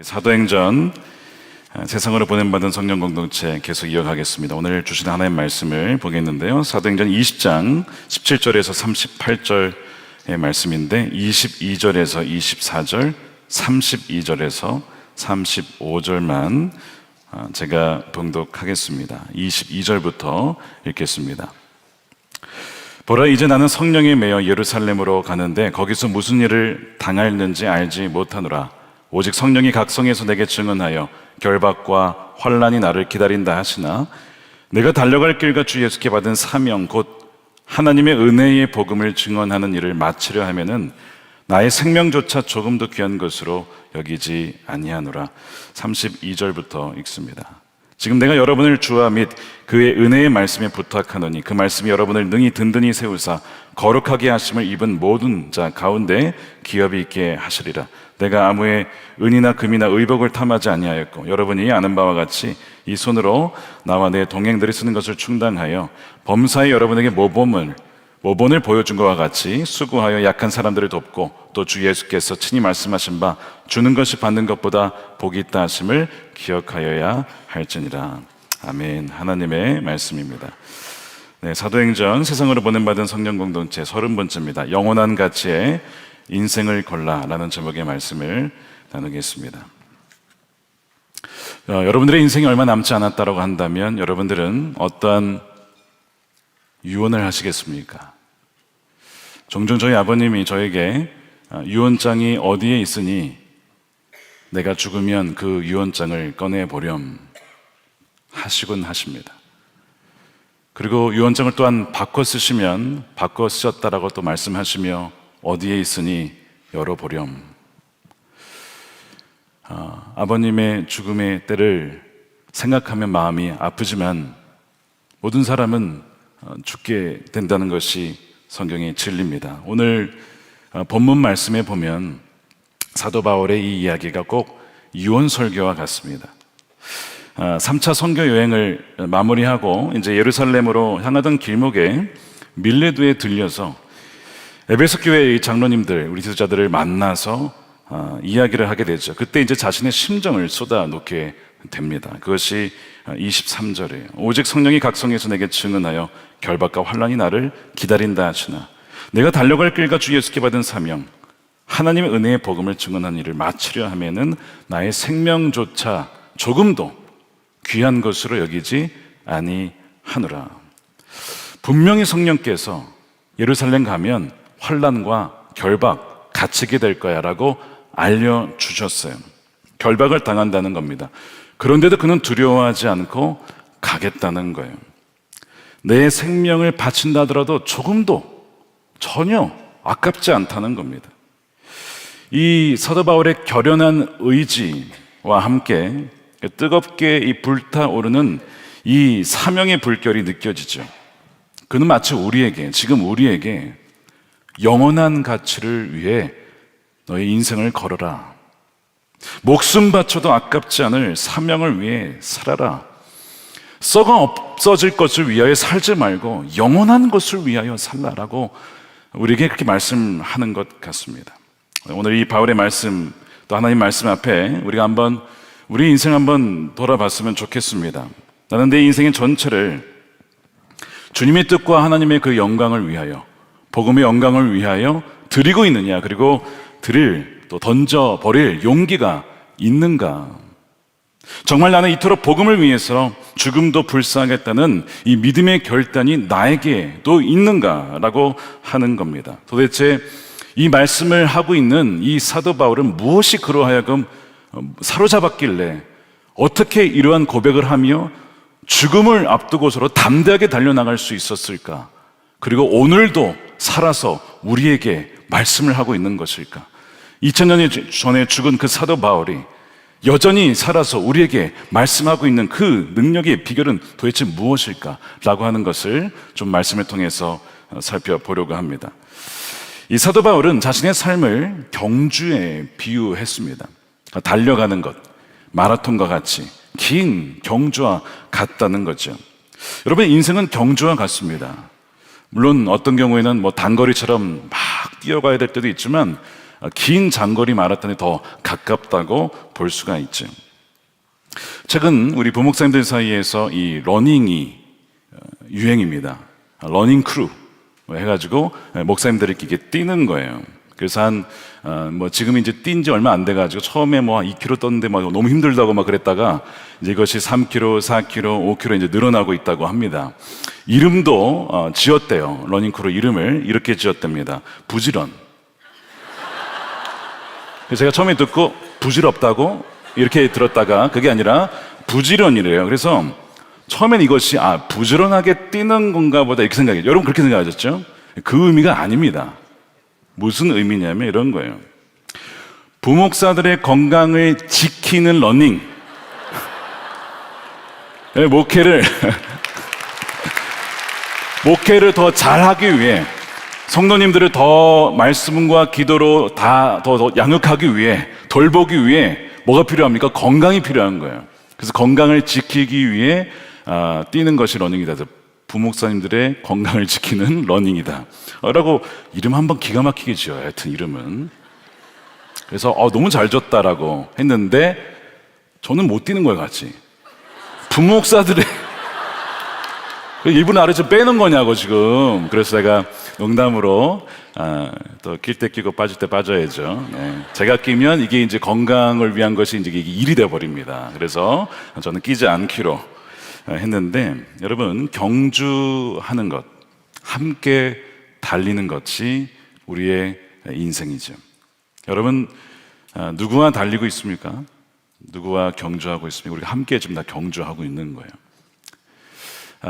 사도행전 세상으로 보냄받은 성령 공동체 계속 이어가겠습니다. 오늘 주신 하나님 말씀을 보겠는데요. 사도행전 20장 17절에서 38절의 말씀인데 22절에서 24절, 32절에서 35절만 제가 봉독하겠습니다. 22절부터 읽겠습니다. 보라, 이제 나는 성령에 매여 예루살렘으로 가는데 거기서 무슨 일을 당할는지 알지 못하노라. 오직 성령이 각 성에서 내게 증언하여 결박과 환난이 나를 기다린다 하시나 내가 달려갈 길과 주 예수께 받은 사명 곧 하나님의 은혜의 복음을 증언하는 일을 마치려 하면은 나의 생명조차 조금도 귀한 것으로 여기지 아니하노라. 32절부터 읽습니다. 지금 내가 여러분을 주와 및 그의 은혜의 말씀에 부탁하노니 그 말씀이 여러분을 능히 든든히 세우사 거룩하게 하심을 입은 모든 자 가운데 기업이 있게 하시리라. 내가 아무의 은이나 금이나 의복을 탐하지 아니하였고 여러분이 아는 바와 같이 이 손으로 나와 내 동행들이 쓰는 것을 충당하여 범사에 여러분에게 모본을 보여준 것과 같이 수고하여 약한 사람들을 돕고 또 주 예수께서 친히 말씀하신 바 주는 것이 받는 것보다 복이 있다 하심을 기억하여야 할지니라. 아멘. 하나님의 말씀입니다. 네, 사도행전 세상으로 보냄받은 성령 공동체 30번째입니다. 영원한 가치의 인생을 걸라라는 제목의 말씀을 나누겠습니다. 여러분들의 인생이 얼마 남지 않았다고 한다면 여러분들은 어떠한 유언을 하시겠습니까? 종종 저희 아버님이 저에게 유언장이 어디에 있으니 내가 죽으면 그 유언장을 꺼내보렴 하시곤 하십니다. 그리고 유언장을 또한 바꿔 쓰시면 바꿔 쓰셨다라고 또 말씀하시며 어디에 있으니 열어보렴. 아버님의 죽음의 때를 생각하면 마음이 아프지만 모든 사람은 죽게 된다는 것이 성경의 진리입니다. 오늘 본문 말씀에 보면 사도 바울의 이 이야기가 꼭 유언 설교와 같습니다. 3차 선교 여행을 마무리하고 이제 예루살렘으로 향하던 길목에 밀레도에 들려서 에베소 교회의 장로님들, 우리 지도자들을 만나서 이야기를 하게 되죠. 그때 이제 자신의 심정을 쏟아놓게 됩니다. 그것이 23절이에요. 오직 성령이 각 성에서 내게 증언하여 결박과 환난이 나를 기다린다 하시나 내가 달려갈 길과 주 예수께 받은 사명 하나님의 은혜의 복음을 증언하는 일을 마치려 하면은 나의 생명조차 조금도 귀한 것으로 여기지 아니하노라. 분명히 성령께서 예루살렘 가면 환난과 결박 갇히게 될 거야 라고 알려주셨어요. 결박을 당한다는 겁니다. 그런데도 그는 두려워하지 않고 가겠다는 거예요. 내 생명을 바친다 하더라도 조금도 전혀 아깝지 않다는 겁니다. 이 사도 바울의 결연한 의지와 함께 뜨겁게 이 불타오르는 이 사명의 불결이 느껴지죠. 그는 마치 지금 우리에게 영원한 가치를 위해 너의 인생을 걸어라. 목숨 바쳐도 아깝지 않을 사명을 위해 살아라. 썩어 없어질 것을 위하여 살지 말고 영원한 것을 위하여 살라라고 우리에게 그렇게 말씀하는 것 같습니다. 오늘 이 바울의 말씀 또 하나님 말씀 앞에 우리가 우리 인생 한번 돌아봤으면 좋겠습니다. 나는 내 인생의 전체를 주님의 뜻과 하나님의 그 영광을 위하여 복음의 영광을 위하여 드리고 있느냐, 그리고 또 던져버릴 용기가 있는가. 정말 나는 이토록 복음을 위해서 죽음도 불사하겠다는 이 믿음의 결단이 나에게도 있는가라고 하는 겁니다. 도대체 이 말씀을 하고 있는 이 사도 바울은 무엇이 그로 하여금 사로잡았길래 어떻게 이러한 고백을 하며 죽음을 앞두고서로 담대하게 달려나갈 수 있었을까? 그리고 오늘도 살아서 우리에게 말씀을 하고 있는 것일까? 2000년 전에 죽은 그 사도 바울이 여전히 살아서 우리에게 말씀하고 있는 그 능력의 비결은 도대체 무엇일까? 라고 하는 것을 좀 말씀을 통해서 살펴보려고 합니다. 이 사도 바울은 자신의 삶을 경주에 비유했습니다. 달려가는 것, 마라톤과 같이 긴 경주와 같다는 거죠. 여러분, 인생은 경주와 같습니다. 물론 어떤 경우에는 단거리처럼 막 뛰어가야 될 때도 있지만 긴 장거리 마라톤이 더 가깝다고 볼 수가 있죠. 최근 우리 부목사님들 사이에서 이 러닝이 유행입니다. 러닝 크루 해가지고 목사님들끼리 뛰는 거예요. 그래서 지금 이제 뛴 지 얼마 안 돼가지고 처음에 2km 떴는데 너무 힘들다고 그랬다가 이제 이것이 3km, 4km, 5km 이제 늘어나고 있다고 합니다. 이름도 지었대요. 러닝 크루 이름을 이렇게 지었답니다. 부지런. 그래서 제가 처음에 듣고 부질없다고 이렇게 들었다가 그게 아니라 부지런이래요. 그래서 처음엔 이것이 부지런하게 뛰는 건가 보다 이렇게 생각해요. 여러분 그렇게 생각하셨죠? 그 의미가 아닙니다. 무슨 의미냐면 이런 거예요. 부목사들의 건강을 지키는 러닝. 목회를 더 잘하기 위해, 성도님들을 더 말씀과 기도로 더 양육하기 위해, 돌보기 위해 뭐가 필요합니까? 건강이 필요한 거예요. 그래서 건강을 지키기 위해 뛰는 것이 러닝이다. 부목사님들의 건강을 지키는 러닝이다 라고 이름 한번 기가 막히게 지어요. 하여튼 이름은. 그래서 너무 잘 졌다라고 했는데 저는 못 뛰는 거예요. 같이 부목사들의 일부러 나를 좀 빼는 거냐고 지금. 그래서 제가 농담으로 또 낄 때 끼고 빠질 때 빠져야죠. 네. 제가 끼면 이게 이제 건강을 위한 것이 이제 이게 일이 돼 버립니다. 그래서 저는 끼지 않기로 했는데, 여러분 경주하는 것, 함께 달리는 것이 우리의 인생이죠. 여러분 누구와 달리고 있습니까? 누구와 경주하고 있습니까? 우리가 함께 지금 다 경주하고 있는 거예요.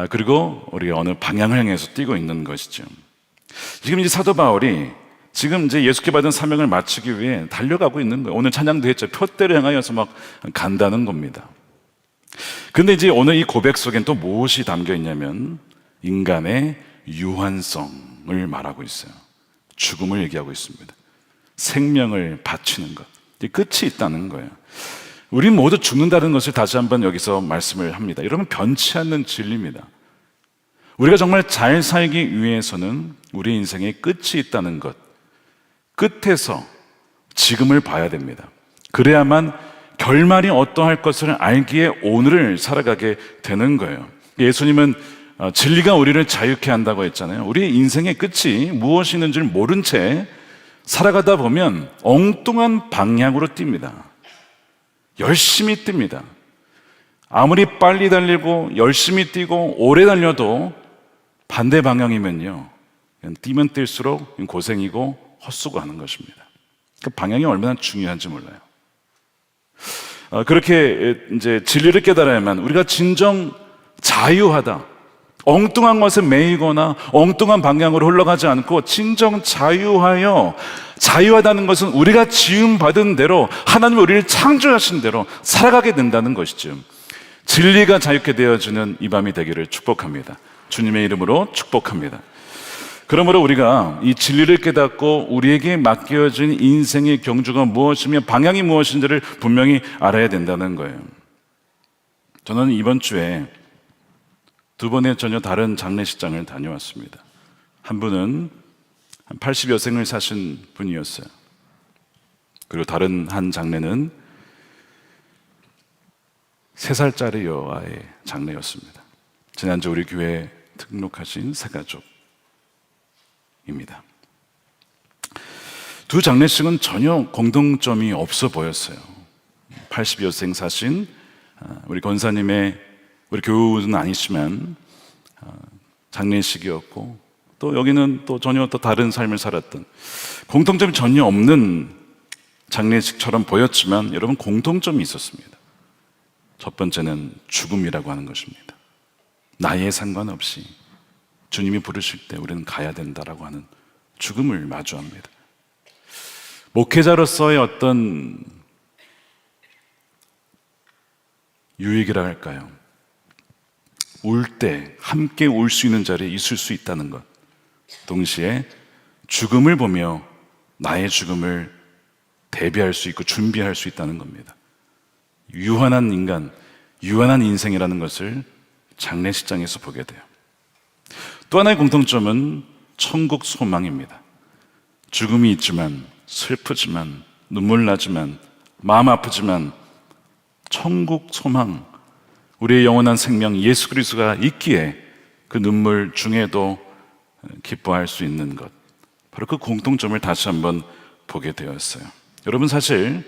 그리고 우리가 어느 방향을 향해서 뛰고 있는 것이죠. 지금 이제 사도 바울이 지금 이제 예수께 받은 사명을 마치기 위해 달려가고 있는 거예요. 오늘 찬양도 했죠. 표대를 향하여서 간다는 겁니다. 근데 이제 오늘 이 고백 속엔 또 무엇이 담겨 있냐면 인간의 유한성을 말하고 있어요. 죽음을 얘기하고 있습니다. 생명을 바치는 것. 끝이 있다는 거예요. 우리 모두 죽는다는 것을 다시 한번 여기서 말씀을 합니다. 여러분 변치 않는 진리입니다. 우리가 정말 잘 살기 위해서는 우리 인생에 끝이 있다는 것, 끝에서 지금을 봐야 됩니다. 그래야만 결말이 어떠할 것을 알기에 오늘을 살아가게 되는 거예요. 예수님은 진리가 우리를 자유케 한다고 했잖아요. 우리 인생의 끝이 무엇이 있는지 모른 채 살아가다 보면 엉뚱한 방향으로 뜁니다. 열심히 뜁니다. 아무리 빨리 달리고 열심히 뛰고 오래 달려도 반대 방향이면요, 뛰면 뛸수록 고생이고 헛수고하는 것입니다. 그 방향이 얼마나 중요한지 몰라요. 그렇게 이제 진리를 깨달아야만 우리가 진정 자유하다, 엉뚱한 것에 매이거나 엉뚱한 방향으로 흘러가지 않고 진정 자유하다는 것은 우리가 지음받은 대로 하나님이 우리를 창조하신 대로 살아가게 된다는 것이죠. 진리가 자유케 되어주는 이 밤이 되기를 축복합니다. 주님의 이름으로 축복합니다. 그러므로 우리가 이 진리를 깨닫고 우리에게 맡겨진 인생의 경주가 무엇이며 방향이 무엇인지를 분명히 알아야 된다는 거예요. 저는 이번 주에 두 번의 전혀 다른 장례식장을 다녀왔습니다. 한 분은 80여 생을 사신 분이었어요. 그리고 다른 한 장례는 3살짜리 여아의 장례였습니다. 지난주 우리 교회에 등록하신 새가족입니다. 두 장례식은 전혀 공통점이 없어 보였어요. 80여 생 사신 우리 권사님의, 우리 교우는 아니지만 장례식이었고, 또 여기는 또 전혀 또 다른 삶을 살았던, 공통점이 전혀 없는 장례식처럼 보였지만 여러분 공통점이 있었습니다. 첫 번째는 죽음이라고 하는 것입니다. 나이에 상관없이 주님이 부르실 때 우리는 가야 된다라고 하는 죽음을 마주합니다. 목회자로서의 어떤 유익이라 할까요? 울 때 함께 울 수 있는 자리에 있을 수 있다는 것, 동시에 죽음을 보며 나의 죽음을 대비할 수 있고 준비할 수 있다는 겁니다. 유한한 인간, 유한한 인생이라는 것을 장례식장에서 보게 돼요. 또 하나의 공통점은 천국 소망입니다. 죽음이 있지만 슬프지만, 눈물 나지만, 마음 아프지만 천국 소망, 우리의 영원한 생명 예수 그리스도가 있기에 그 눈물 중에도 기뻐할 수 있는 것, 바로 그 공통점을 다시 한번 보게 되었어요. 여러분, 사실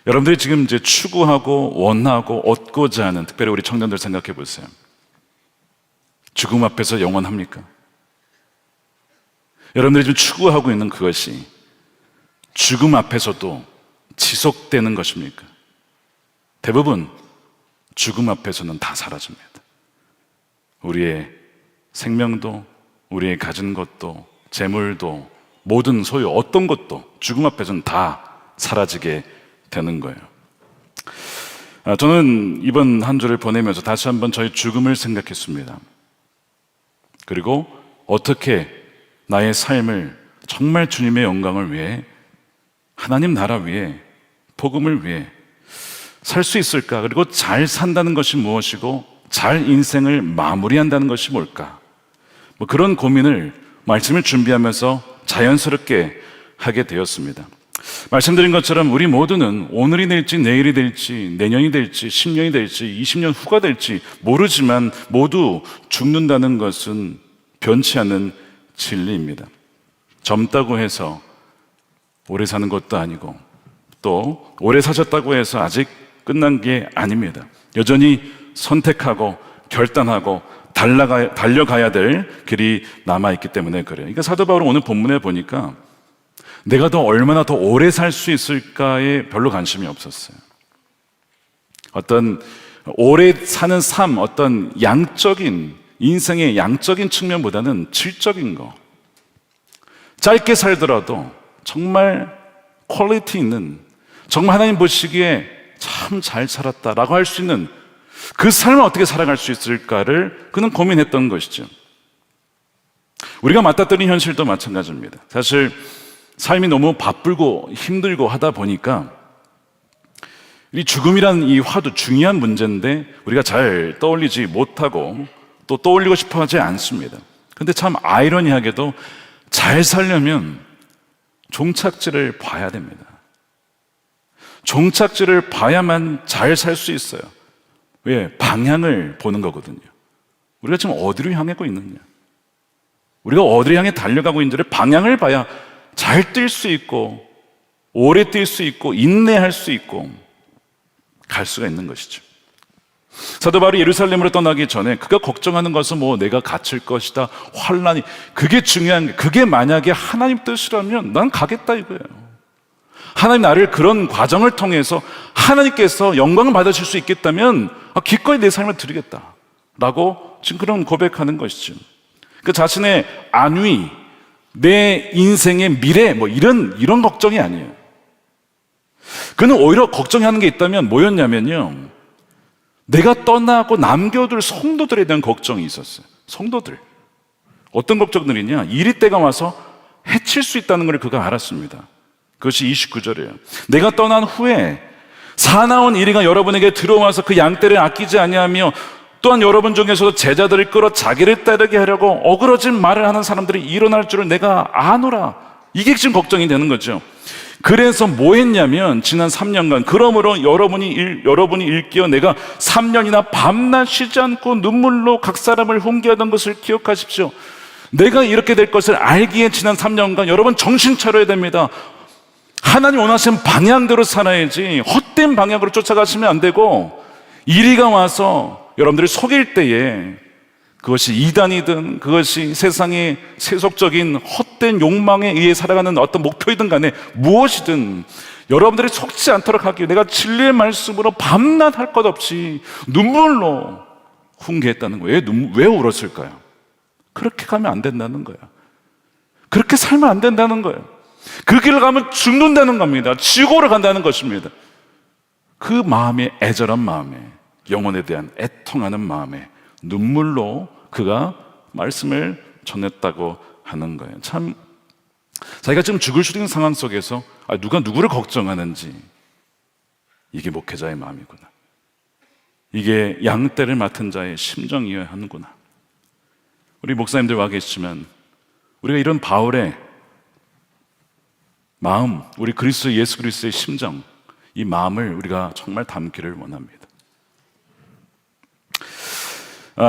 여러분들이 지금 이제 추구하고 원하고 얻고자 하는, 특별히 우리 청년들 생각해 보세요. 죽음 앞에서 영원합니까? 여러분들이 지금 추구하고 있는 그것이 죽음 앞에서도 지속되는 것입니까? 대부분 죽음 앞에서는 다 사라집니다. 우리의 생명도, 우리의 가진 것도, 재물도, 모든 소유 어떤 것도 죽음 앞에서는 다 사라지게 되는 거예요. 저는 이번 한 주를 보내면서 다시 한번 저희 죽음을 생각했습니다. 그리고 어떻게 나의 삶을 정말 주님의 영광을 위해, 하나님 나라 위해, 복음을 위해 살 수 있을까? 그리고 잘 산다는 것이 무엇이고 잘 인생을 마무리한다는 것이 뭘까? 그런 고민을 말씀을 준비하면서 자연스럽게 하게 되었습니다. 말씀드린 것처럼 우리 모두는 오늘이 될지 내일이 될지 내년이 될지 10년이 될지 20년 후가 될지 모르지만 모두 죽는다는 것은 변치 않는 진리입니다. 젊다고 해서 오래 사는 것도 아니고 또 오래 사셨다고 해서 아직 끝난 게 아닙니다. 여전히 선택하고 결단하고 달려가야 될 길이 남아있기 때문에 그래요. 그러니까 사도 바울은 오늘 본문에 보니까 내가 얼마나 더 오래 살 수 있을까에 별로 관심이 없었어요. 어떤 오래 사는 삶, 어떤 양적인, 인생의 양적인 측면보다는 질적인 거, 짧게 살더라도 정말 퀄리티 있는, 정말 하나님 보시기에 참 잘 살았다라고 할 수 있는 그 삶을 어떻게 살아갈 수 있을까를 그는 고민했던 것이죠. 우리가 맞닥뜨린 현실도 마찬가지입니다. 사실 삶이 너무 바쁘고 힘들고 하다 보니까 이 죽음이란 이 화두, 중요한 문제인데 우리가 잘 떠올리지 못하고 또 떠올리고 싶어 하지 않습니다. 근데 참 아이러니하게도 잘 살려면 종착지를 봐야 됩니다. 종착지를 봐야만 잘 살 수 있어요. 왜? 방향을 보는 거거든요. 우리가 지금 어디로 향하고 있느냐, 우리가 어디를 향해 달려가고 있는지를 방향을 봐야 잘 뛸 수 있고 오래 뛸 수 있고 인내할 수 있고 갈 수가 있는 것이죠. 사도 바울이 예루살렘으로 떠나기 전에 그가 걱정하는 것은 내가 갇힐 것이다, 환난이, 그게 중요한 게, 그게 만약에 하나님 뜻이라면 난 가겠다 이거예요. 하나님 나를 그런 과정을 통해서 하나님께서 영광을 받으실 수 있겠다면 기꺼이 내 삶을 드리겠다 라고 지금 그런 고백하는 것이죠. 그 자신의 안위, 내 인생의 미래 이런 걱정이 아니에요. 그는 오히려 걱정하는 게 있다면 뭐였냐면요, 내가 떠나고 남겨둘 성도들에 대한 걱정이 있었어요. 성도들, 어떤 걱정들이냐, 이리 때가 와서 해칠 수 있다는 걸 그가 알았습니다. 그것이 29절이에요. 내가 떠난 후에 사나운 이리가 여러분에게 들어와서 그 양떼를 아끼지 아니하며 또한 여러분 중에서도 제자들을 끌어 자기를 따르게 하려고 어그러진 말을 하는 사람들이 일어날 줄을 내가 아노라. 이게 지금 걱정이 되는 거죠. 그래서 뭐 했냐면 지난 3년간 그러므로 여러분이 일깨어 내가 3년이나 밤낮 쉬지 않고 눈물로 각 사람을 훈계하던 것을 기억하십시오. 내가 이렇게 될 것을 알기에 지난 3년간 여러분 정신 차려야 됩니다. 하나님 원하시는 방향대로 살아야지 헛된 방향으로 쫓아가시면 안 되고, 이리가 와서 여러분들이 속일 때에 그것이 이단이든 그것이 세상의 세속적인 헛된 욕망에 의해 살아가는 어떤 목표이든 간에 무엇이든 여러분들이 속지 않도록 하기 위해 내가 진리의 말씀으로 밤낮 할 것 없이 눈물로 훈계했다는 거예요. 왜 울었을까요? 그렇게 가면 안 된다는 거예요. 그렇게 살면 안 된다는 거예요. 그 길을 가면 죽는다는 겁니다. 지옥으로 간다는 것입니다. 그 마음에, 애절한 마음에, 영혼에 대한 애통하는 마음에 눈물로 그가 말씀을 전했다고 하는 거예요. 참, 자기가 지금 죽을 수도 있는 상황 속에서 누가 누구를 걱정하는지, 이게 목회자의 마음이구나, 이게 양떼를 맡은 자의 심정이어야 하는구나. 우리 목사님들 와 계시지만 우리가 이런 바울의 마음, 우리 그리스도 예수 그리스도의 심정, 이 마음을 우리가 정말 담기를 원합니다.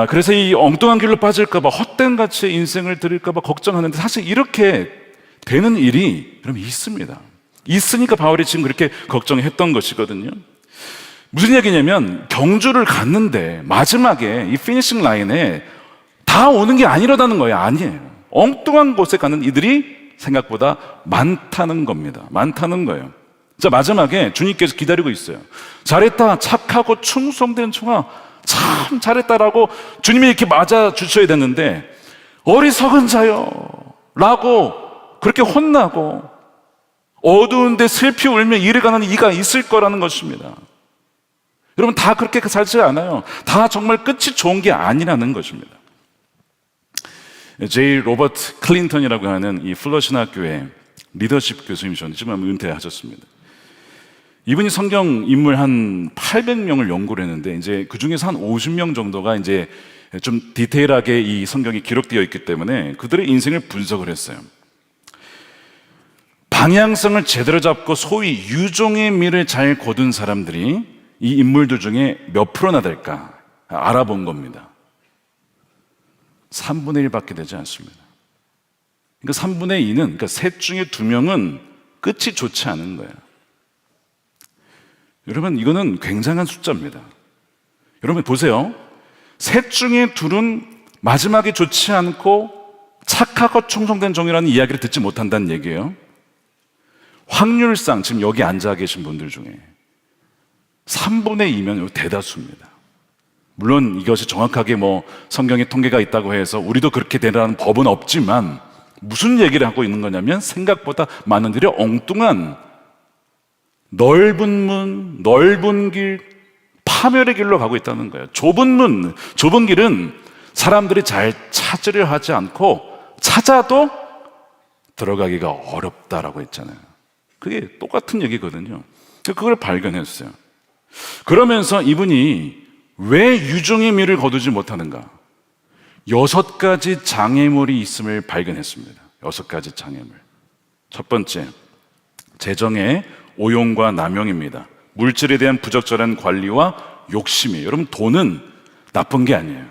그래서 이 엉뚱한 길로 빠질까봐, 헛된 가치의 인생을 드릴까봐 걱정하는데, 사실 이렇게 되는 일이 그럼 있습니다. 있으니까 바울이 지금 그렇게 걱정했던 것이거든요. 무슨 얘기냐면, 경주를 갔는데 마지막에 이 피니싱 라인에 다 오는 게 아니라는 거예요. 아니에요. 엉뚱한 곳에 가는 이들이 생각보다 많다는 겁니다. 많다는 거예요. 자, 마지막에 주님께서 기다리고 있어요. 잘했다, 착하고 충성된 청아, 참 잘했다라고 주님이 이렇게 맞아 주셔야 되는데, 어리석은 자요 라고 그렇게 혼나고, 어두운데 슬피 울며 이르가는 이가 있을 거라는 것입니다. 여러분, 다 그렇게 살지 않아요. 다 정말 끝이 좋은 게 아니라는 것입니다. 제이 로버트 클린턴이라고 하는 이 플러신학교의 리더십 교수님이셨는데 지금 은퇴하셨습니다. 이분이 성경 인물 한 800명을 연구를 했는데, 이제 그 중에서 한 50명 정도가 이제 좀 디테일하게 이 성경이 기록되어 있기 때문에 그들의 인생을 분석을 했어요. 방향성을 제대로 잡고 소위 유종의 미를 잘 거둔 사람들이 이 인물들 중에 몇 프로나 될까 알아본 겁니다. 3분의 1밖에 되지 않습니다. 그러니까 3분의 2는, 그러니까 셋 중에 2명은 끝이 좋지 않은 거예요. 여러분, 이거는 굉장한 숫자입니다. 여러분 보세요. 셋 중에 둘은 마지막에 좋지 않고 착하고 충성된 종이라는 이야기를 듣지 못한다는 얘기예요. 확률상 지금 여기 앉아 계신 분들 중에 3분의 2면 대다수입니다. 물론 이것이 정확하게 성경에 통계가 있다고 해서 우리도 그렇게 되라는 법은 없지만, 무슨 얘기를 하고 있는 거냐면, 생각보다 많은 들이 엉뚱한 넓은 문, 넓은 길, 파멸의 길로 가고 있다는 거예요. 좁은 문, 좁은 길은 사람들이 잘 찾으려 하지 않고 찾아도 들어가기가 어렵다라고 했잖아요. 그게 똑같은 얘기거든요. 그걸 발견했어요. 그러면서 이분이 왜 유종의 미를 거두지 못하는가? 6가지 장애물이 있음을 발견했습니다. 6가지 장애물. 첫 번째, 재정의 오용과 남용입니다. 물질에 대한 부적절한 관리와 욕심이에요. 여러분, 돈은 나쁜 게 아니에요.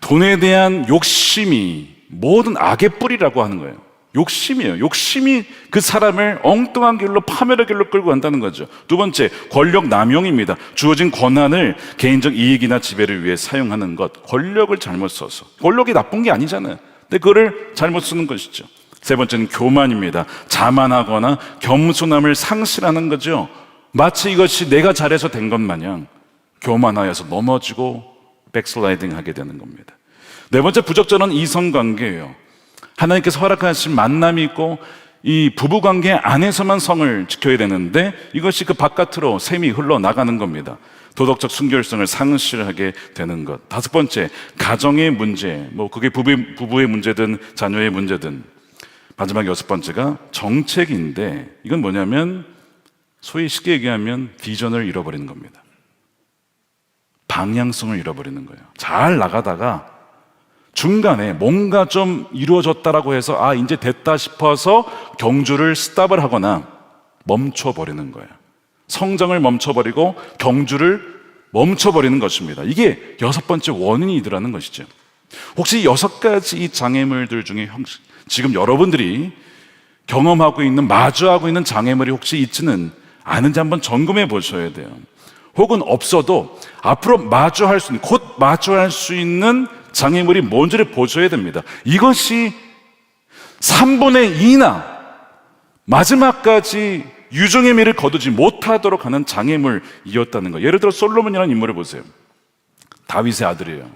돈에 대한 욕심이 모든 악의 뿌리라고 하는 거예요. 욕심이에요. 욕심이 그 사람을 엉뚱한 길로, 파멸의 길로 끌고 간다는 거죠. 두 번째, 권력 남용입니다. 주어진 권한을 개인적 이익이나 지배를 위해 사용하는 것. 권력을 잘못 써서. 권력이 나쁜 게 아니잖아요. 근데 그거를 잘못 쓰는 것이죠. 세 번째는 교만입니다. 자만하거나 겸손함을 상실하는 거죠. 마치 이것이 내가 잘해서 된 것 마냥 교만하여서 넘어지고 백슬라이딩 하게 되는 겁니다. 네 번째, 부적절한 이성관계예요. 하나님께서 허락하신 만남이 있고 이 부부관계 안에서만 성을 지켜야 되는데 이것이 그 바깥으로 샘이 흘러나가는 겁니다. 도덕적 순결성을 상실하게 되는 것. 다섯 번째, 가정의 문제. 그게 부부의 문제든 자녀의 문제든. 마지막 여섯 번째가 정책인데, 이건 뭐냐면 소위 쉽게 얘기하면 비전을 잃어버리는 겁니다. 방향성을 잃어버리는 거예요. 잘 나가다가 중간에 뭔가 좀 이루어졌다라고 해서 이제 됐다 싶어서 경주를 스탑을 하거나 멈춰버리는 거예요. 성장을 멈춰버리고 경주를 멈춰버리는 것입니다. 이게 6번째 원인이더라는 것이죠. 혹시 6가지 이 장애물들 중에 지금 여러분들이 경험하고 있는, 마주하고 있는 장애물이 혹시 있지는 않은지 한번 점검해 보셔야 돼요. 혹은 없어도 앞으로 곧 마주할 수 있는 장애물이 뭔지를 보셔야 됩니다. 이것이 3분의 2나 마지막까지 유종의 미를 거두지 못하도록 하는 장애물이었다는 거예요. 예를 들어 솔로몬이라는 인물을 보세요. 다윗의 아들이에요.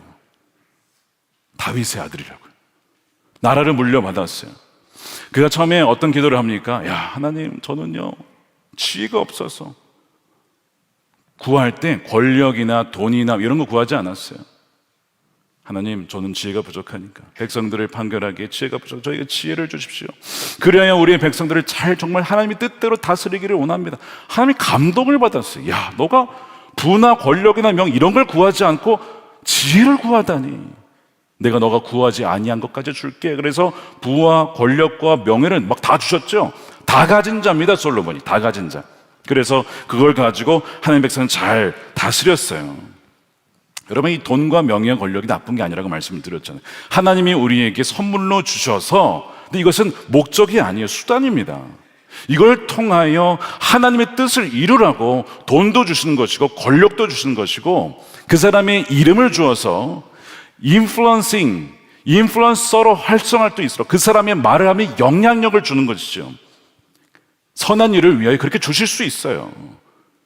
다윗의 아들이라고요. 나라를 물려받았어요. 그가 처음에 어떤 기도를 합니까? 하나님, 저는요 지혜가 없어서 구할 때 권력이나 돈이나 이런 거 구하지 않았어요. 하나님, 저는 지혜가 부족하니까 백성들을 판결하기에 지혜가 부족해서 저에게 지혜를 주십시오. 그래야 우리의 백성들을 정말 하나님의 뜻대로 다스리기를 원합니다. 하나님이 감동을 받았어요. 너가 부나 권력이나 명 이런 걸 구하지 않고 지혜를 구하다니. 내가 너가 구하지 아니한 것까지 줄게. 그래서 부와 권력과 명예를 막 다 주셨죠. 다 가진 자입니다, 솔로몬이. 다 가진 자. 그래서 그걸 가지고 하나님 백성은 잘 다스렸어요. 여러분, 이 돈과 명예와 권력이 나쁜 게 아니라고 말씀을 드렸잖아요. 하나님이 우리에게 선물로 주셔서, 근데 이것은 목적이 아니에요. 수단입니다. 이걸 통하여 하나님의 뜻을 이루라고 돈도 주시는 것이고 권력도 주시는 것이고, 그 사람의 이름을 주어서 인플루언서로 활성화할 수 있도록 그 사람의 말을 하면 영향력을 주는 것이죠. 선한 일을 위하여 그렇게 주실 수 있어요.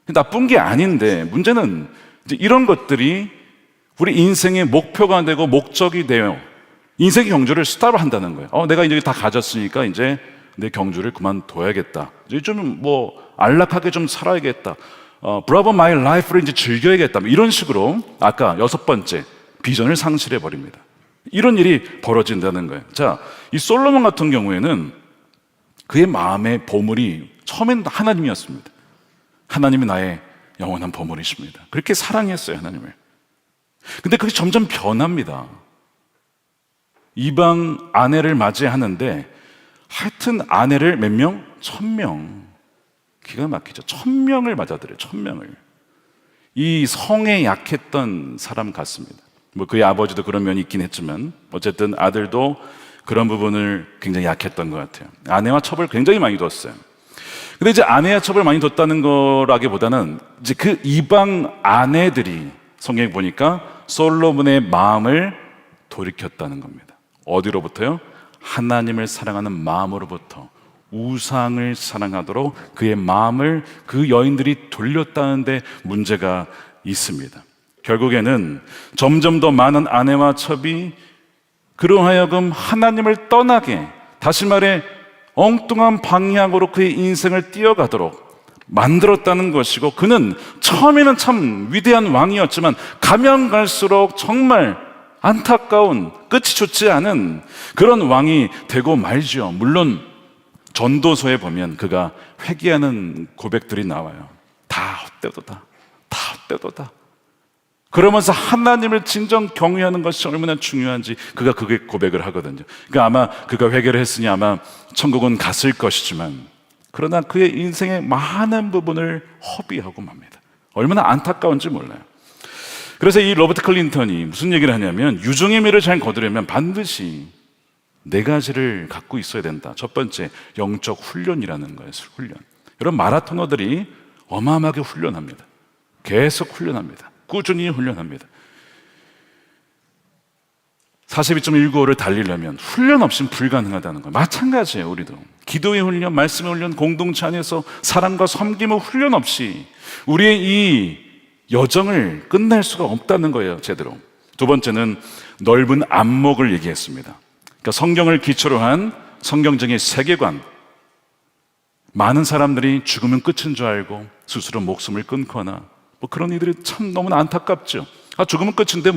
나쁜 게 아닌데, 문제는 이제 이런 것들이 우리 인생의 목표가 되고 목적이 되어 인생의 경주를 스탑을 한다는 거예요. 내가 이제 다 가졌으니까 이제 내 경주를 그만둬야겠다. 이제 좀 안락하게 좀 살아야겠다. 브라보 마이 라이프를 이제 즐겨야겠다. 이런 식으로 아까 6번째 비전을 상실해 버립니다. 이런 일이 벌어진다는 거예요. 자, 이 솔로몬 같은 경우에는 그의 마음의 보물이 처음엔 하나님이었습니다. 하나님이 나의 영원한 보물이십니다. 그렇게 사랑했어요, 하나님을. 근데 그게 점점 변합니다. 이방 아내를 맞이하는데 하여튼 아내를 몇 명? 1000명. 기가 막히죠. 1000명을 맞아들여요. 1000명을. 이 성에 약했던 사람 같습니다. 그의 아버지도 그런 면이 있긴 했지만 어쨌든 아들도 그런 부분을 굉장히 약했던 것 같아요. 아내와 첩을 굉장히 많이 뒀어요. 근데 이제 아내와 첩을 많이 뒀다는 거라기보다는 이제 그 이방 아내들이 성경에 보니까 솔로몬의 마음을 돌이켰다는 겁니다. 어디로부터요? 하나님을 사랑하는 마음으로부터 우상을 사랑하도록 그의 마음을 그 여인들이 돌렸다는데 문제가 있습니다. 결국에는 점점 더 많은 아내와 첩이 그로 하여금 하나님을 떠나게, 다시 말해 엉뚱한 방향으로 그의 인생을 뛰어가도록 만들었다는 것이고, 그는 처음에는 참 위대한 왕이었지만 가면 갈수록 정말 안타까운, 끝이 좋지 않은 그런 왕이 되고 말죠. 물론 전도서에 보면 그가 회개하는 고백들이 나와요. 다 헛되도다, 다 헛되도다. 그러면서 하나님을 진정 경외하는 것이 얼마나 중요한지 그가 그게 고백을 하거든요. 그러니까 아마 그가 회개를 했으니 아마 천국은 갔을 것이지만, 그러나 그의 인생의 많은 부분을 허비하고 맙니다. 얼마나 안타까운지 몰라요. 그래서 이 로버트 클린턴이 무슨 얘기를 하냐면, 유종의 미를 잘 거두려면 반드시 4가지를 갖고 있어야 된다. 첫 번째, 영적 훈련이라는 거예요. 훈련. 여러분, 마라토너들이 어마어마하게 훈련합니다. 계속 훈련합니다. 꾸준히 훈련합니다. 42.195를 달리려면 훈련 없이는 불가능하다는 거예요. 마찬가지예요. 우리도 기도의 훈련, 말씀의 훈련, 공동체 안에서 사랑과 섬김의 훈련 없이 우리의 이 여정을 끝낼 수가 없다는 거예요. 제대로. 두 번째는 넓은 안목을 얘기했습니다. 그러니까 성경을 기초로 한 성경적인 세계관. 많은 사람들이 죽으면 끝인 줄 알고 스스로 목숨을 끊거나 그런 이들이 참 너무나 안타깝죠. 죽으면 끝인데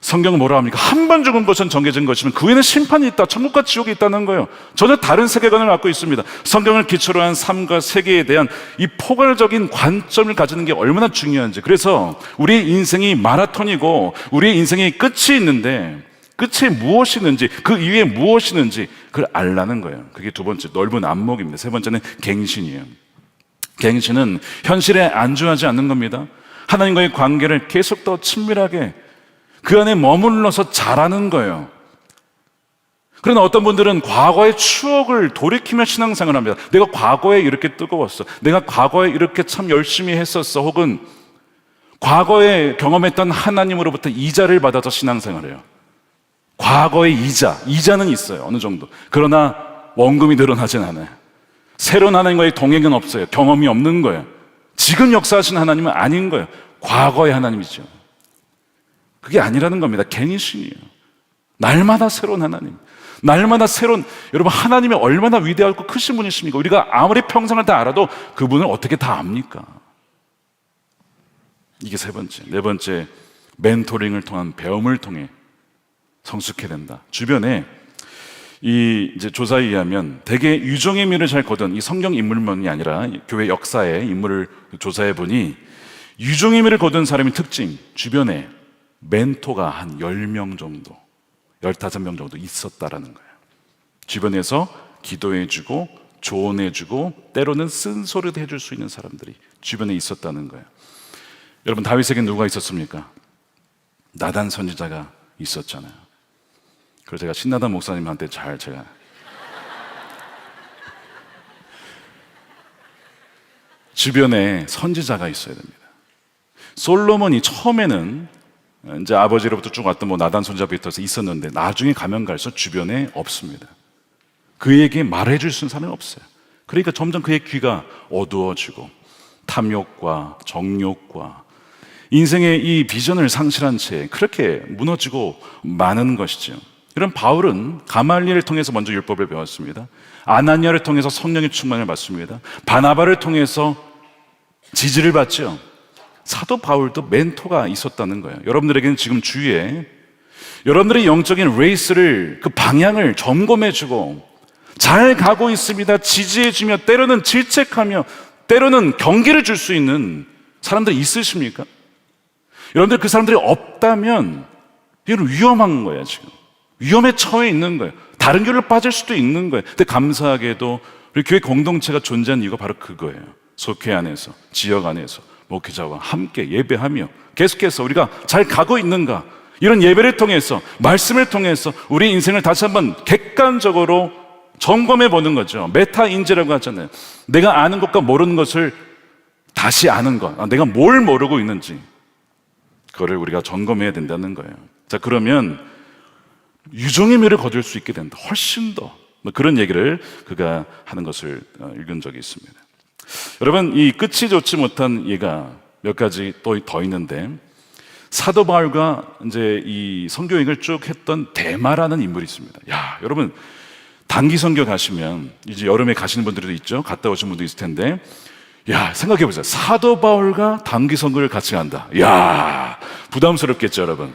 성경은 뭐라 합니까? 한 번 죽은 것은 정해진 것이면 그 후에는 심판이 있다, 천국과 지옥이 있다는 거예요. 전혀 다른 세계관을 갖고 있습니다. 성경을 기초로 한 삶과 세계에 대한 이 포괄적인 관점을 가지는 게 얼마나 중요한지. 그래서 우리의 인생이 마라톤이고 우리의 인생이 끝이 있는데 끝에 무엇이 있는지, 그 이후에 무엇이 있는지 그걸 알라는 거예요. 그게 두 번째, 넓은 안목입니다. 세 번째는 갱신이에요. 갱신은 현실에 안주하지 않는 겁니다. 하나님과의 관계를 계속 더 친밀하게 그 안에 머물러서 자라는 거예요. 그러나 어떤 분들은 과거의 추억을 돌이키며 신앙생활을 합니다. 내가 과거에 이렇게 뜨거웠어, 내가 과거에 이렇게 참 열심히 했었어, 혹은 과거에 경험했던 하나님으로부터 이자를 받아서 신앙생활을 해요. 과거의 이자는 있어요, 어느 정도. 그러나 원금이 늘어나진 않아요. 새로운 하나님과의 동행은 없어요. 경험이 없는 거예요. 지금 역사하시는 하나님은 아닌 거예요. 과거의 하나님이죠. 그게 아니라는 겁니다. 갱신이에요. 날마다 새로운 하나님, 날마다 새로운, 여러분, 하나님이 얼마나 위대하고 크신 분이십니까? 우리가 아무리 평생을 다 알아도 그분을 어떻게 다 압니까? 이게 세 번째. 네 번째, 멘토링을 통한 배움을 통해 성숙해야 된다. 주변에 이제 조사에 의하면 대개 유종의 미를 잘 거둔 이 성경 인물만이 아니라 교회 역사의 인물을 조사해 보니 유종의 미를 거둔 사람의 특징, 주변에 멘토가 한 10명 정도, 15명 정도 있었다라는 거예요. 주변에서 기도해주고 조언해주고 때로는 쓴소리도 해줄 수 있는 사람들이 주변에 있었다는 거예요. 여러분, 다윗에게 누가 있었습니까? 나단 선지자가 있었잖아요. 그래서 제가 신나단 목사님한테 제가 주변에 선지자가 있어야 됩니다. 솔로몬이 처음에는 이제 아버지로부터 쭉 왔던 나단 선지자부터 있었는데 나중에 가면 갈수록 주변에 없습니다. 그에게 말해줄 수 있는 사람이 없어요. 그러니까 점점 그의 귀가 어두워지고 탐욕과 정욕과 인생의 이 비전을 상실한 채 그렇게 무너지고 마는 것이죠. 이런 바울은 가말리엘을 통해서 먼저 율법을 배웠습니다. 아나니아를 통해서 성령의 충만을 받습니다. 바나바를 통해서 지지를 받죠. 사도 바울도 멘토가 있었다는 거예요. 여러분들에게는 지금 주위에 여러분들의 영적인 레이스를 그 방향을 점검해주고 잘 가고 있습니다. 지지해주며 때로는 질책하며 때로는 경계를 줄 수 있는 사람들이 있으십니까? 여러분들 그 사람들이 없다면 이건 위험한 거예요. 지금 위험에 처해 있는 거예요. 다른 길로 빠질 수도 있는 거예요. 근데 감사하게도 우리 교회 공동체가 존재하는 이유가 바로 그거예요. 속회 안에서, 지역 안에서 목회자와 함께 예배하며 계속해서 우리가 잘 가고 있는가, 이런 예배를 통해서, 말씀을 통해서 우리 인생을 다시 한번 객관적으로 점검해 보는 거죠. 메타인지라고 하잖아요. 내가 아는 것과 모르는 것을 다시 아는 것, 내가 뭘 모르고 있는지 그거를 우리가 점검해야 된다는 거예요. 자, 그러면 유종의 미를 거둘 수 있게 된다. 훨씬 더 그런 얘기를 그가 하는 것을 읽은 적이 있습니다. 여러분, 이 끝이 좋지 못한 예가 몇 가지 또 더 있는데, 사도 바울과 이제 이 선교행을 쭉 했던 데마라는 인물이 있습니다. 야, 여러분, 단기 선교 가시면 이제 여름에 가시는 분들도 있죠. 갔다 오신 분도 있을 텐데, 야, 생각해 보세요. 사도 바울과 단기 선교를 같이 간다. 야, 부담스럽겠죠, 여러분.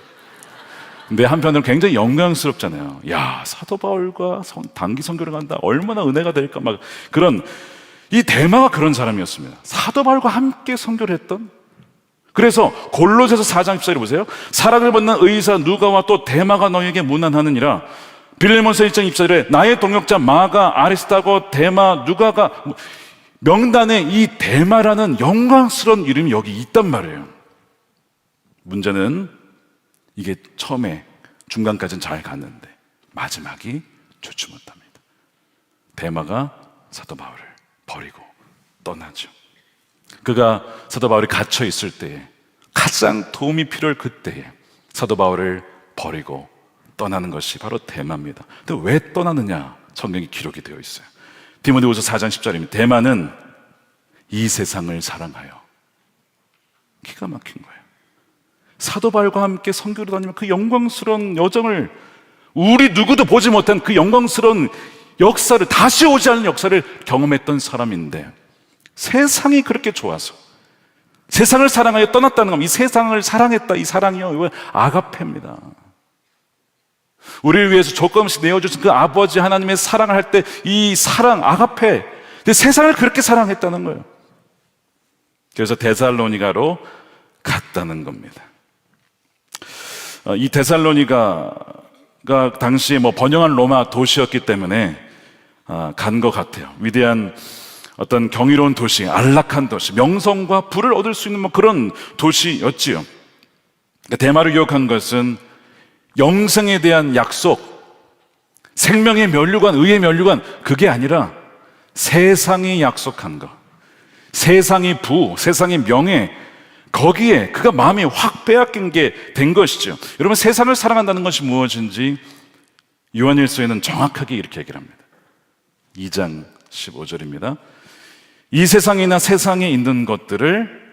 근데 한편으로는 굉장히 영광스럽잖아요. 야, 사도 바울과 단기 선교를 간다. 얼마나 은혜가 될까? 막 그런, 이 데마가 그런 사람이었습니다. 사도 바울과 함께 선교를 했던. 그래서 골로새서 4장 14절을 보세요. 사랑을 받는 의사 누가와 또 데마가 너에게 문안하느니라. 빌레몬서 1장 24절에 나의 동역자 마가, 아리스타고, 데마, 누가가, 명단에 이 데마라는 영광스러운 이름이 여기 있단 말이에요. 문제는 이게 처음에 중간까지는 잘 갔는데 마지막이 좋지 못합니다. 데마가 사도 바울을 버리고 떠나죠. 그가 사도 바울이 갇혀 있을 때에, 가장 도움이 필요할 그때에 사도 바울을 버리고 떠나는 것이 바로 데마입니다. 근데 왜 떠나느냐? 성경에 기록이 되어 있어요. 디모데후서 4장 10절입니다. 데마는 이 세상을 사랑하여. 기가 막힌 거예요. 사도 바울과 함께 선교를 다니면 그 영광스러운 여정을, 우리 누구도 보지 못한 그 영광스러운 역사를, 다시 오지 않는 역사를 경험했던 사람인데, 세상이 그렇게 좋아서 세상을 사랑하여 떠났다는 겁니다. 이 세상을 사랑했다. 이 사랑이요, 이거 아가페입니다. 우리를 위해서 조건 없이 내어주신 그 아버지 하나님의 사랑을 할 때 이 사랑, 아가페. 근데 세상을 그렇게 사랑했다는 거예요. 그래서 데살로니가로 갔다는 겁니다. 이 데살로니가가 당시에 번영한 로마 도시였기 때문에 간 것 같아요. 위대한 어떤 경이로운 도시, 안락한 도시, 명성과 부를 얻을 수 있는 그런 도시였지요. 데마를 유혹한 것은 영생에 대한 약속, 생명의 면류관, 의의 면류관, 그게 아니라 세상이 약속한 것, 세상의 부, 세상의 명예, 거기에 그가 마음이 확 빼앗긴 게 된 것이죠. 여러분, 세상을 사랑한다는 것이 무엇인지 요한일서에는 정확하게 이렇게 얘기를 합니다. 2장 15절입니다. 이 세상이나 세상에 있는 것들을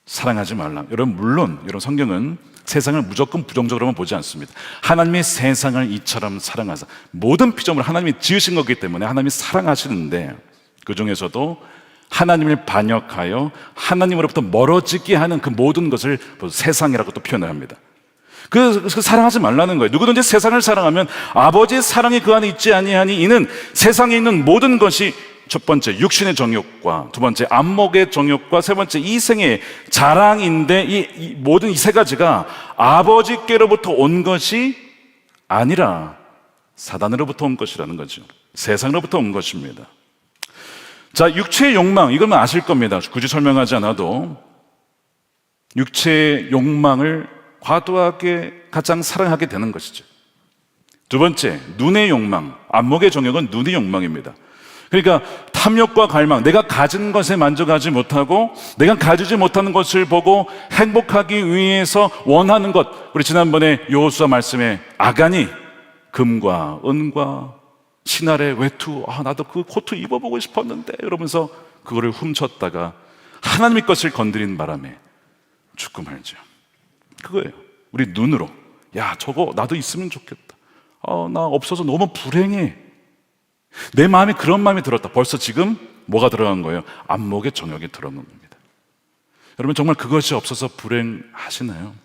사랑하지 말라. 여러분, 물론 여러분, 성경은 세상을 무조건 부정적으로만 보지 않습니다. 하나님의 세상을 이처럼 사랑하사, 모든 피조물을 하나님이 지으신 거기 때문에 하나님이 사랑하시는데, 그 중에서도 하나님을 반역하여 하나님으로부터 멀어지게 하는 그 모든 것을 세상이라고 또 표현을 합니다. 그 사랑하지 말라는 거예요. 누구든지 세상을 사랑하면 아버지의 사랑이 그 안에 있지 아니하니, 이는 세상에 있는 모든 것이, 첫 번째 육신의 정욕과, 두 번째 안목의 정욕과, 세 번째 이생의 자랑인데, 이 모든 이 세 가지가 아버지께로부터 온 것이 아니라 사단으로부터 온 것이라는 거죠. 세상으로부터 온 것입니다. 자, 육체의 욕망, 이건 아실 겁니다. 굳이 설명하지 않아도. 육체의 욕망을 과도하게 가장 사랑하게 되는 것이죠. 두 번째, 눈의 욕망. 안목의 정욕은 눈의 욕망입니다. 그러니까 탐욕과 갈망, 내가 가진 것에 만족하지 못하고 내가 가지지 못하는 것을 보고 행복하기 위해서 원하는 것. 우리 지난번에 여호수아 말씀에 아간이 금과 은과 신할의 외투, 나도 그 코트 입어보고 싶었는데 이러면서 그거를 훔쳤다가 하나님의 것을 건드린 바람에 죽고 말죠. 그거예요. 우리 눈으로, 야, 저거 나도 있으면 좋겠다. 나 없어서 너무 불행해. 내 마음에 그런 마음이 들었다. 벌써 지금 뭐가 들어간 거예요? 안목의 정욕이 들어간 겁니다. 여러분, 정말 그것이 없어서 불행하시나요?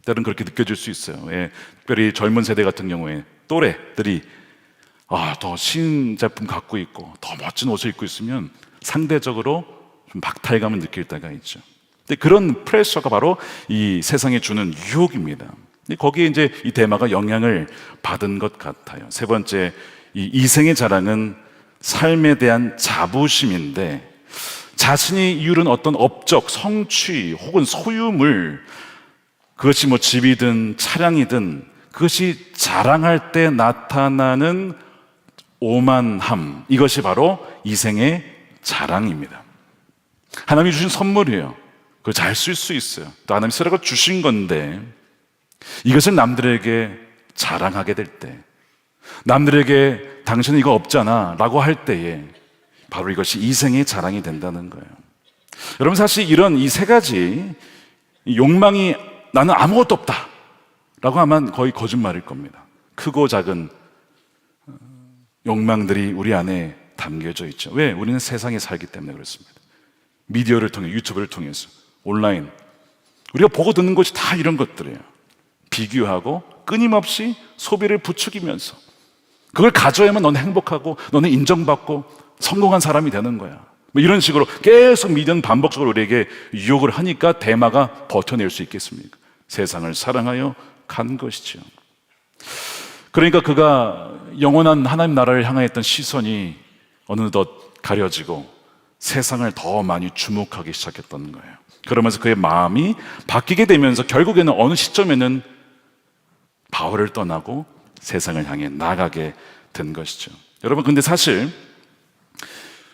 때로는 그렇게 느껴질 수 있어요. 예, 특별히 젊은 세대 같은 경우에 또래들이 더 신제품 갖고 있고 더 멋진 옷을 입고 있으면 상대적으로 좀 박탈감을 느낄 때가 있죠. 근데 그런 프레셔가 바로 이 세상에 주는 유혹입니다. 근데 거기에 이제 이 대마가 영향을 받은 것 같아요. 세 번째, 이 이생의 자랑은 삶에 대한 자부심인데, 자신이 이루는 어떤 업적, 성취 혹은 소유물, 그것이 뭐 집이든 차량이든 그것이 자랑할 때 나타나는 오만함, 이것이 바로 이생의 자랑입니다. 하나님이 주신 선물이에요. 그걸 잘 쓸 수 있어요. 또 하나님이 쓰라고 주신 건데, 이것을 남들에게 자랑하게 될 때, 남들에게 당신은 이거 없잖아 라고 할 때에 바로 이것이 이생의 자랑이 된다는 거예요. 여러분, 사실 이런 이 세 가지 욕망이 나는 아무것도 없다 라고 하면 거의 거짓말일 겁니다. 크고 작은 욕망들이 우리 안에 담겨져 있죠. 왜? 우리는 세상에 살기 때문에 그렇습니다. 미디어를 통해, 유튜브를 통해서, 온라인, 우리가 보고 듣는 것이 다 이런 것들이에요. 비교하고 끊임없이 소비를 부추기면서 그걸 가져야만 너는 행복하고 너는 인정받고 성공한 사람이 되는 거야. 뭐 이런 식으로 계속 미디어는 반복적으로 우리에게 유혹을 하니까 대마가 버텨낼 수 있겠습니까? 세상을 사랑하여 간 것이죠. 그러니까 그가 영원한 하나님 나라를 향하였던 시선이 어느덧 가려지고 세상을 더 많이 주목하기 시작했던 거예요. 그러면서 그의 마음이 바뀌게 되면서 결국에는 어느 시점에는 바울을 떠나고 세상을 향해 나가게 된 것이죠. 여러분, 근데 사실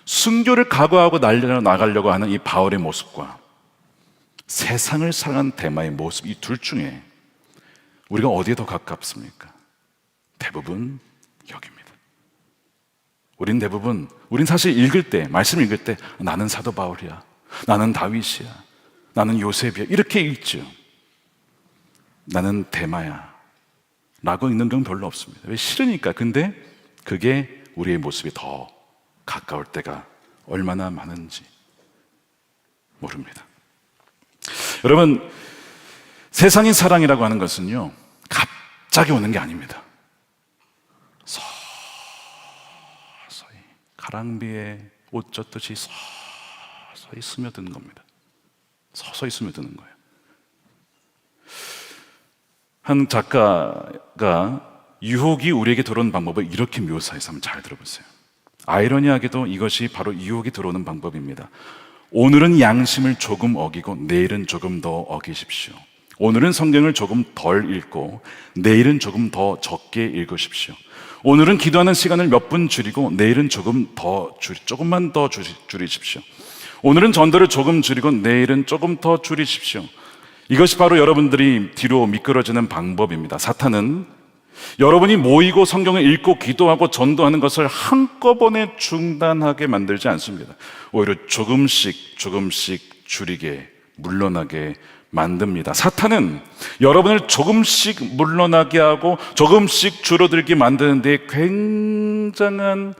순교를 각오하고 나가려고 하는 이 바울의 모습과 세상을 사랑하는 대마의 모습, 이 둘 중에 우리가 어디에 더 가깝습니까? 대부분 여기입니다. 우린 사실 읽을 때, 말씀 읽을 때 나는 사도 바울이야, 나는 다윗이야, 나는 요셉이야, 이렇게 읽죠. 나는 대마야 라고 읽는 경우는 별로 없습니다. 왜? 싫으니까. 근데 그게 우리의 모습이 더 가까울 때가 얼마나 많은지 모릅니다. 여러분, 세상의 사랑이라고 하는 것은요, 갑자기 오는 게 아닙니다. 서서히 가랑비에 옷 젖듯이 서서히 스며드는 겁니다. 서서히 스며드는 거예요. 한 작가가 유혹이 우리에게 들어오는 방법을 이렇게 묘사해서 한번 잘 들어보세요. 아이러니하게도 이것이 바로 유혹이 들어오는 방법입니다. 오늘은 양심을 조금 어기고 내일은 조금 더 어기십시오. 오늘은 성경을 조금 덜 읽고 내일은 조금 더 적게 읽으십시오. 오늘은 기도하는 시간을 몇 분 줄이고 내일은 조금만 더 줄이십시오. 오늘은 전도를 조금 줄이고 내일은 조금 더 줄이십시오. 이것이 바로 여러분들이 뒤로 미끄러지는 방법입니다. 사탄은 여러분이 모이고 성경을 읽고 기도하고 전도하는 것을 한꺼번에 중단하게 만들지 않습니다. 오히려 조금씩 줄이게, 물러나게 만듭니다. 사탄은 여러분을 조금씩 물러나게 하고 조금씩 줄어들게 만드는 데 굉장한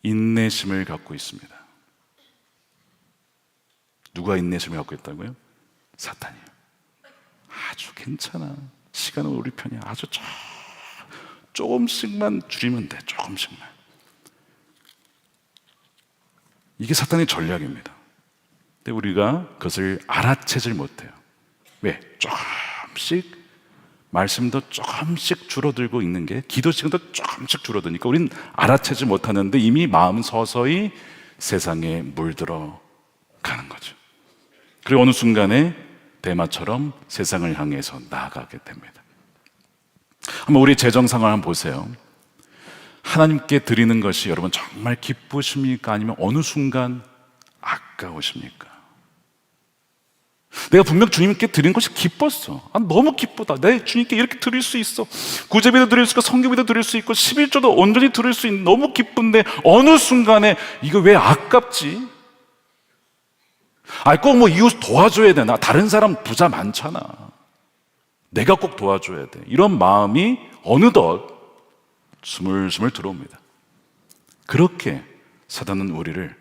인내심을 갖고 있습니다. 누가 인내심을 갖고 있다고요? 사탄이요. 아주 괜찮아, 시간은 우리 편이야, 아주 조금씩만 줄이면 돼, 조금씩만. 이게 사탄의 전략입니다. 근데 우리가 그것을 알아채질 못해요. 왜? 조금씩 말씀도 조금씩 줄어들고 있는 게 기도 시간도 조금씩 줄어드니까 우리는 알아채지 못하는데 이미 마음은 서서히 세상에 물들어 가는 거죠. 그리고 어느 순간에 대마처럼 세상을 향해서 나아가게 됩니다. 한번 우리 재정 상황을 한번 보세요. 하나님께 드리는 것이 여러분 정말 기쁘십니까? 아니면 어느 순간 아까우십니까? 내가 분명 주님께 드린 것이 기뻤어. 너무 기쁘다. 내 주님께 이렇게 드릴 수 있어. 구제비도 드릴 수 있고 성교비도 드릴 수 있고 11조도 온전히 드릴 수 있는 너무 기쁜데 어느 순간에 이거 왜 아깝지? 꼭 뭐 이웃 도와줘야 되나? 다른 사람 부자 많잖아. 내가 꼭 도와줘야 돼. 이런 마음이 어느덧 스물스물 들어옵니다. 그렇게 사단은 우리를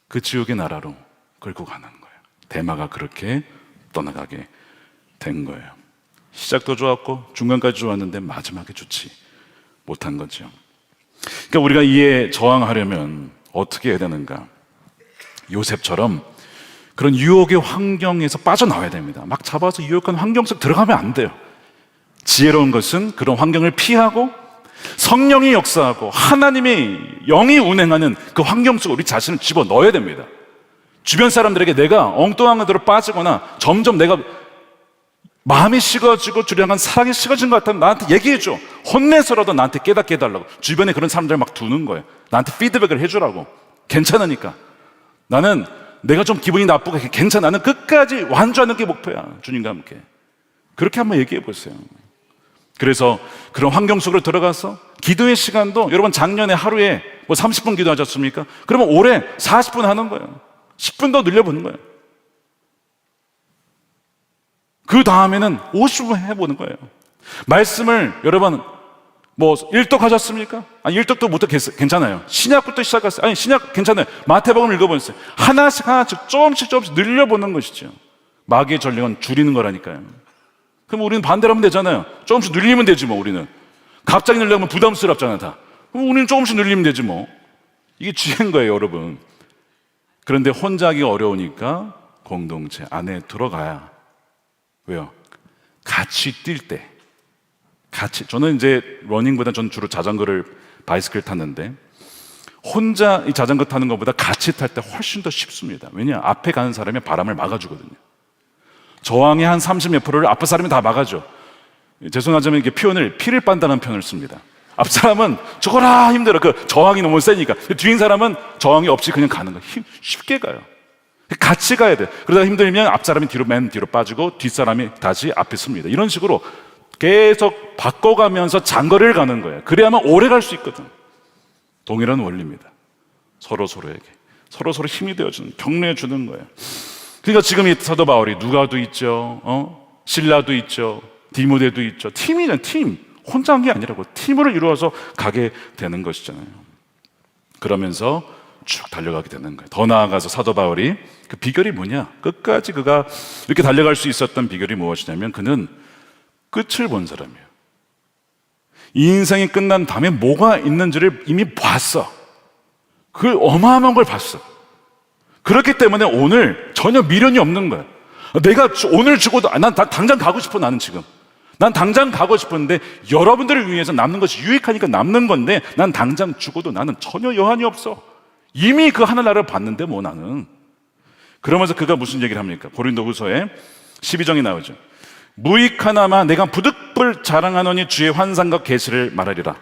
그 지옥의 나라로 끌고 가는 거예요. 대마가 그렇게 떠나가게 된 거예요. 시작도 좋았고 중간까지 좋았는데 마지막에 좋지 못한 거죠. 그러니까 우리가 이에 저항하려면 어떻게 해야 되는가? 요셉처럼 그런 유혹의 환경에서 빠져나와야 됩니다. 막 잡아서 유혹한 환경 속 들어가면 안 돼요. 지혜로운 것은 그런 환경을 피하고 성령이 역사하고 하나님의 영이 운행하는 그 환경 속에 우리 자신을 집어넣어야 됩니다. 주변 사람들에게 내가 엉뚱한 것으로 빠지거나 점점 내가 마음이 식어지고 주를 향한 사랑이 식어진 것 같다면 나한테 얘기해줘. 혼내서라도 나한테 깨닫게 해달라고. 주변에 그런 사람들 막 두는 거예요. 나한테 피드백을 해주라고. 괜찮으니까. 나는 내가 좀 기분이 나쁘고 괜찮아. 나는 끝까지 완주하는 게 목표야. 주님과 함께. 그렇게 한번 얘기해 보세요. 그래서 그런 환경 속으로 들어가서 기도의 시간도 여러분 작년에 하루에 뭐 30분 기도하셨습니까? 그러면 올해 40분 하는 거예요. 10분 더 늘려보는 거예요. 그 다음에는 50분 해보는 거예요. 말씀을 여러분 뭐 일독 하셨습니까? 아니 일독도 못해 괜찮아요. 신약부터 시작했어요. 아니 신약 괜찮아요. 마태복음 읽어보세요. 하나씩 조금씩 늘려보는 것이죠. 마귀의 전략은 줄이는 거라니까요. 그럼 우리는 반대로 하면 되잖아요. 조금씩 늘리면 되지 뭐. 우리는 갑자기 늘려면 부담스럽잖아요 다. 그럼 우리는 조금씩 늘리면 되지 뭐. 이게 지혜인 거예요 여러분. 그런데 혼자 하기 어려우니까 공동체 안에 들어가야. 왜요? 같이 뛸 때 저는 이제 러닝보다 저는 주로 자전거를 바이스클 탔는데 혼자 이 자전거 타는 것보다 같이 탈 때 훨씬 더 쉽습니다. 왜냐? 앞에 가는 사람이 바람을 막아주거든요. 저항의 한 30몇 프로를 앞에 사람이 다 막아줘. 죄송하지만 이게 표현을 피를 빤다는 표현을 씁니다. 앞 사람은 저거라 힘들어. 그 저항이 너무 세니까. 뒤인 사람은 저항이 없이 그냥 가는 거예요. 쉽게 가요. 같이 가야 돼. 그러다가 힘들면 앞 사람이 맨 뒤로 빠지고 뒷 사람이 다시 앞에 섭니다. 이런 식으로 계속 바꿔가면서 장거리를 가는 거예요. 그래야만 오래 갈 수 있거든. 동일한 원리입니다. 서로에게 서로 힘이 되어주는, 격려해 주는 거예요. 그러니까 지금 이 사도 바울이 누가도 있죠, 실라도 있죠, 디모데도 있죠. 팀이잖아요. 팀. 혼자 한 게 아니라고. 팀으로 이루어서 가게 되는 것이잖아요. 그러면서 쭉 달려가게 되는 거예요. 더 나아가서 사도 바울이 그 비결이 뭐냐? 끝까지 그가 이렇게 달려갈 수 있었던 비결이 무엇이냐면 그는 끝을 본 사람이에요. 이 인생이 끝난 다음에 뭐가 있는지를 이미 봤어. 그 어마어마한 걸 봤어. 그렇기 때문에 오늘 전혀 미련이 없는 거야. 내가 오늘 죽어도 난 당장 가고 싶어. 나는 지금 난 당장 가고 싶은데 여러분들을 위해서 남는 것이 유익하니까 남는 건데 난 당장 죽어도 나는 전혀 여한이 없어. 이미 그 하늘나라를 봤는데 뭐 나는. 그러면서 그가 무슨 얘기를 합니까? 고린도후서에 12장이 나오죠. 무익하나마 내가 부득불 자랑하노니 주의 환상과 계시를 말하리라.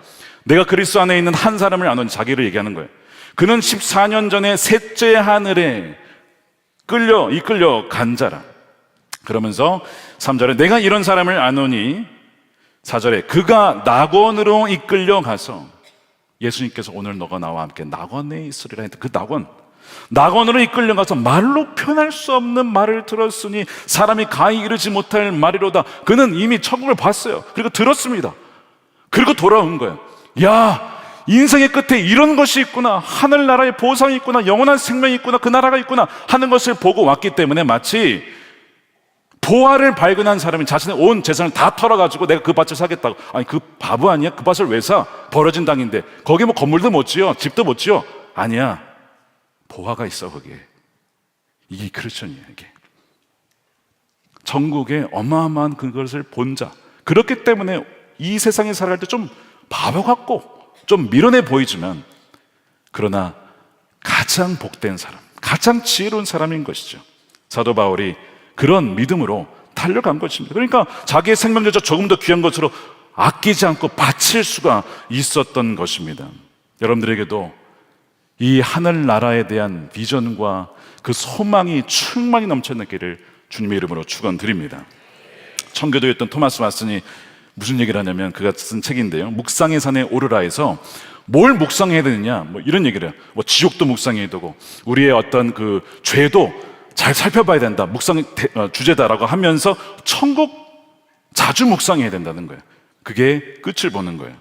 내가 그리스도 안에 있는 한 사람을 아노니. 자기를 얘기하는 거예요. 그는 14년 전에 셋째 하늘에 이끌려 간 자라. 그러면서 3절에 내가 이런 사람을 아노니 4절에 그가 낙원으로 이끌려 가서 예수님께서 오늘 너가 나와 함께 낙원에 있으리라 했는데 그 낙원으로 이끌려 가서 말로 표현할 수 없는 말을 들었으니 사람이 가히 이르지 못할 말이로다. 그는 이미 천국을 봤어요. 그리고 들었습니다. 그리고 돌아온 거예요. 야, 인생의 끝에 이런 것이 있구나. 하늘나라의 보상이 있구나. 영원한 생명이 있구나. 그 나라가 있구나 하는 것을 보고 왔기 때문에 마치 보화를 발견한 사람이 자신의 온 재산을 다 털어가지고 내가 그 밭을 사겠다고. 아니 그 바보 아니야? 그 밭을 왜 사? 벌어진 땅인데. 거기에 뭐 건물도 못 지어, 집도 못 지어. 아니야, 보화가 있어 거기에. 이게 크리스천이에요. 이게 천국의 어마어마한 그것을 본 자, 그렇기 때문에 이 세상에 살아갈 때 좀 바보 같고 좀 미련해 보이지만, 그러나 가장 복된 사람, 가장 지혜로운 사람인 것이죠. 사도 바울이 그런 믿음으로 달려간 것입니다. 그러니까 자기의 생명조차 조금 더 귀한 것으로 아끼지 않고 바칠 수가 있었던 것입니다. 여러분들에게도 이 하늘나라에 대한 비전과 그 소망이 충만히 넘쳐나기를 주님의 이름으로 축원드립니다. 청교도였던 토마스 왓슨이 무슨 얘기를 하냐면, 그가 쓴 책인데요, 묵상의 산에 오르라에서 뭘 묵상해야 되느냐, 뭐 이런 얘기를 해요. 뭐 지옥도 묵상해야 되고 우리의 어떤 그 죄도 잘 살펴봐야 된다, 묵상의 주제다라고 하면서 천국 자주 묵상해야 된다는 거예요. 그게 끝을 보는 거예요.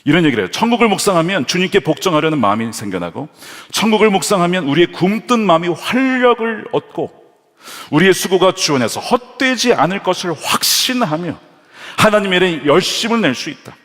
이런 얘기를 해요. 천국을 묵상하면 주님께 복종하려는 마음이 생겨나고, 천국을 묵상하면 우리의 굼뜬 마음이 활력을 얻고, 우리의 수고가 주원해서 헛되지 않을 것을 확신하며 하나님의 일에 열심을 낼 수 있다.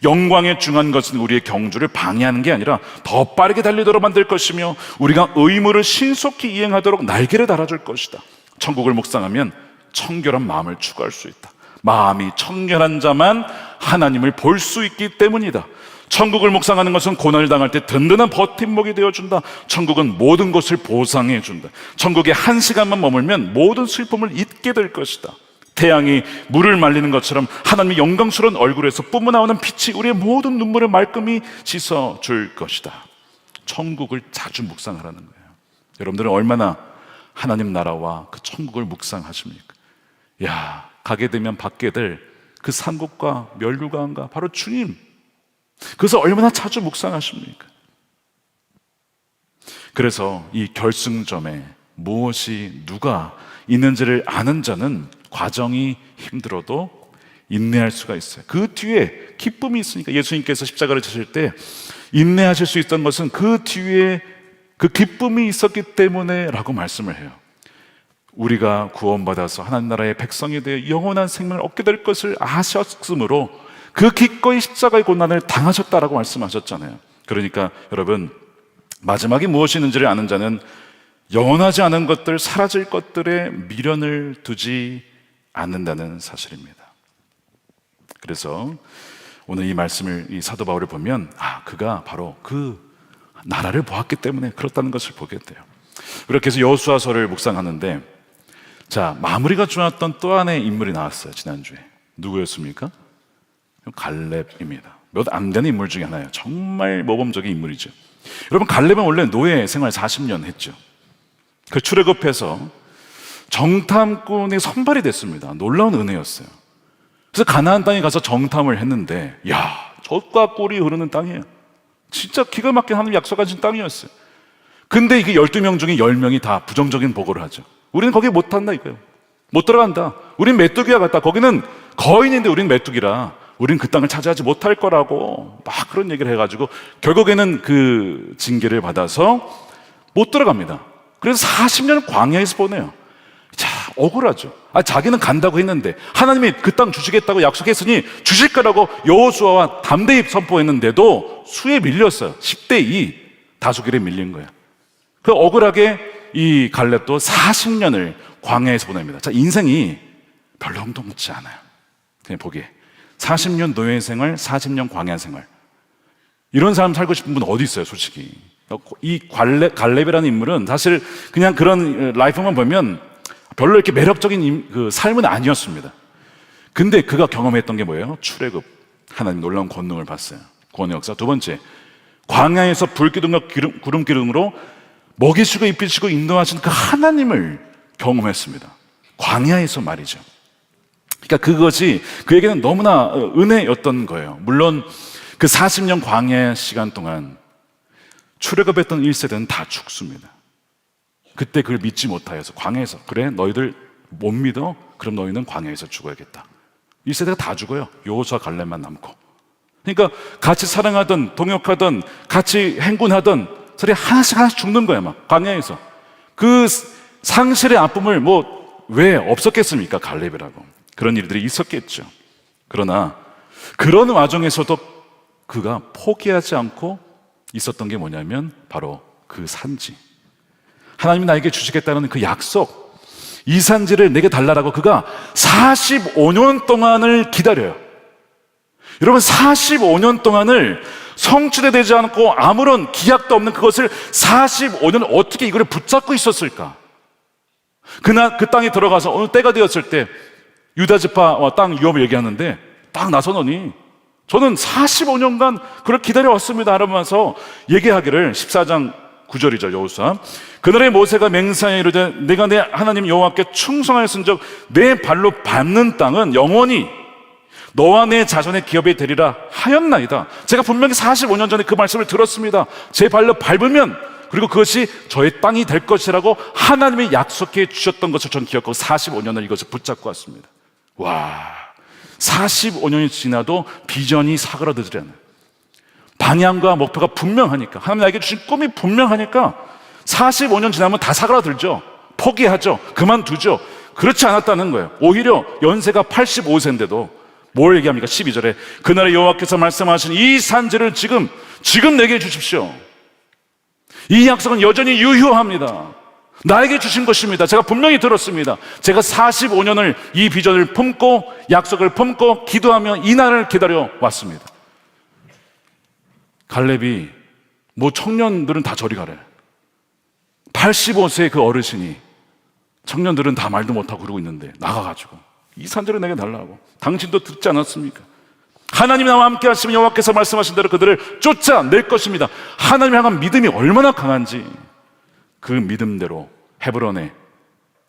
영광에 중한 것은 우리의 경주를 방해하는 게 아니라 더 빠르게 달리도록 만들 것이며, 우리가 의무를 신속히 이행하도록 날개를 달아줄 것이다. 천국을 묵상하면 청결한 마음을 추구할 수 있다. 마음이 청결한 자만 하나님을 볼 수 있기 때문이다. 천국을 묵상하는 것은 고난을 당할 때 든든한 버팀목이 되어준다. 천국은 모든 것을 보상해준다. 천국에 한 시간만 머물면 모든 슬픔을 잊게 될 것이다. 태양이 물을 말리는 것처럼 하나님의 영광스러운 얼굴에서 뿜어나오는 빛이 우리의 모든 눈물을 말끔히 씻어줄 것이다. 천국을 자주 묵상하라는 거예요. 여러분들은 얼마나 하나님 나라와 그 천국을 묵상하십니까? 야, 가게 되면 받게 될 그 산국과 멸류관과 바로 주님, 그래서 얼마나 자주 묵상하십니까? 그래서 이 결승점에 무엇이 누가 있는지를 아는 자는 과정이 힘들어도 인내할 수가 있어요. 그 뒤에 기쁨이 있으니까. 예수님께서 십자가를 지실 때 인내하실 수 있던 것은 그 뒤에 그 기쁨이 있었기 때문에 라고 말씀을 해요. 우리가 구원받아서 하나님 나라의 백성이 되어 영원한 생명을 얻게 될 것을 아셨으므로 그 기꺼이 십자가의 고난을 당하셨다라고 말씀하셨잖아요. 그러니까 여러분, 마지막이 무엇이 있는지를 아는 자는 영원하지 않은 것들, 사라질 것들에 미련을 두지 않는다는 사실입니다. 그래서 오늘 이 말씀을, 이 사도 바울을 보면, 그가 바로 그 나라를 보았기 때문에 그렇다는 것을 보게 돼요. 그렇게 해서 여호수아서를 묵상하는데, 자, 마무리가 좋았던 또 하나의 인물이 나왔어요. 지난주에 누구였습니까? 갈렙입니다. 몇 안 되는 인물 중에 하나예요. 정말 모범적인 인물이죠. 여러분, 갈렙은 원래 노예 생활 40년 했죠. 그 출애굽해서 정탐꾼이 선발이 됐습니다. 놀라운 은혜였어요. 그래서 가나안 땅에 가서 정탐을 했는데, 야, 젖과 꿀이 흐르는 땅이에요. 진짜 기가 막힌 하나님 약속하신 땅이었어요. 근데 이게 12명 중에 10명이 다 부정적인 보고를 하죠. 우리는 거기에 못 탄다 이거예요. 못 들어간다. 우린 메뚜기와 같다. 거기는 거인인데 우린 메뚜기라 우린 그 땅을 차지하지 못할 거라고 막 그런 얘기를 해가지고 결국에는 그 징계를 받아서 못 들어갑니다. 그래서 40년을 광야에서 보내요. 자, 억울하죠. 자기는 간다고 했는데 하나님이 그 땅 주시겠다고 약속했으니 주실 거라고 여호수아와 담대히 선포했는데도 수에 밀렸어요. 10대2 다수결에 밀린 거예요. 그 억울하게 이 갈렙도 40년을 광야에서 보냅니다. 자, 인생이 별로 흥미롭지 않아요. 그냥 보기에 40년 노예 생활, 40년 광야 생활, 이런 사람 살고 싶은 분 어디 있어요, 솔직히. 이 갈렙이라는 인물은 사실 그냥 그런 라이프만 보면 별로 이렇게 매력적인 그 삶은 아니었습니다. 근데 그가 경험했던 게 뭐예요? 출애굽, 하나님 놀라운 권능을 봤어요. 구원의 역사. 두 번째, 광야에서 불기둥과 구름기둥으로 먹이시고 입히시고 인도하신 그 하나님을 경험했습니다. 광야에서 말이죠. 그러니까 그것이 그에게는 너무나 은혜였던 거예요. 물론 그 40년 광야 시간 동안 출애굽했던 1세대는 다 죽습니다. 그때 그걸 믿지 못하여서 광야에서, 그래 너희들 못 믿어? 그럼 너희는 광야에서 죽어야겠다. 1세대가 다 죽어요. 여호수아 갈렙만 남고. 그러니까 같이 사랑하던, 동역하던, 같이 행군하던 서로 하나씩 죽는 거야, 막 광야에서. 그 상실의 아픔을 뭐 왜 없었겠습니까? 갈렙이라고. 그런 일들이 있었겠죠. 그러나 그런 와중에서도 그가 포기하지 않고 있었던 게 뭐냐면 바로 그 산지, 하나님이 나에게 주시겠다는 그 약속, 이 산지를 내게 달라라고 그가 45년 동안을 기다려요. 여러분, 45년 동안을 성취되지 않고 아무런 기약도 없는 그것을 45년 어떻게 이거를 붙잡고 있었을까? 그날 그 땅에 들어가서 어느 때가 되었을 때 유다 지파와 땅 유업을 얘기하는데 딱 나서더니 저는 45년간 그걸 기다려왔습니다 하면서 얘기하기를 14장 9절이죠. 여호수아. 그날에 모세가 맹세하여 이르되 내가 내 하나님 여호와께 충성하였은즉 내 발로 밟는 땅은 영원히 너와 내 자손의 기업이 되리라 하였나이다. 제가 분명히 45년 전에 그 말씀을 들었습니다. 제 발로 밟으면 그리고 그것이 저의 땅이 될 것이라고 하나님이 약속해 주셨던 것을 저는 기억하고 45년을 이것을 붙잡고 왔습니다. 와, 45년이 지나도 비전이 사그라들지 않아요. 방향과 목표가 분명하니까, 하나님 나에게 주신 꿈이 분명하니까 45년 지나면 다 사그라들죠. 포기하죠. 그만두죠. 그렇지 않았다는 거예요. 오히려 연세가 85세인데도 뭘 얘기합니까? 12절에 그날에 여호와께서 말씀하신 이 산지를 지금 내게 주십시오. 이 약속은 여전히 유효합니다. 나에게 주신 것입니다. 제가 분명히 들었습니다. 제가 45년을 이 비전을 품고 약속을 품고 기도하며 이 날을 기다려 왔습니다. 갈렙이 청년들은 다 저리 가래. 85세의 그 어르신이 청년들은 다 말도 못하고 그러고 있는데 나가가지고 이 산지를 내게 달라고. 당신도 듣지 않았습니까? 하나님이 나와 함께 하시면 여호와께서 말씀하신 대로 그들을 쫓아낼 것입니다. 하나님을 향한 믿음이 얼마나 강한지 그 믿음대로 헤브론에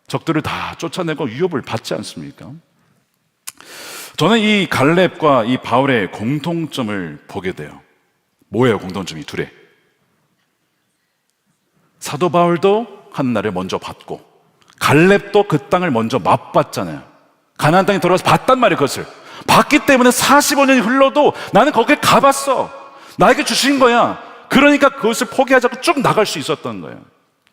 적들을 다 쫓아내고 위협을 받지 않습니까? 저는 이 갈렙과 이 바울의 공통점을 보게 돼요. 뭐예요? 공통점이 둘에. 사도 바울도 하나님을 먼저 받고 갈렙도 그 땅을 먼저 맛봤잖아요. 가나안 땅에 들어가서 봤단 말이에요. 그것을 봤기 때문에 45년이 흘러도 나는 거기에 가봤어. 나에게 주신 거야. 그러니까 그것을 포기하지 않고 쭉 나갈 수 있었던 거예요.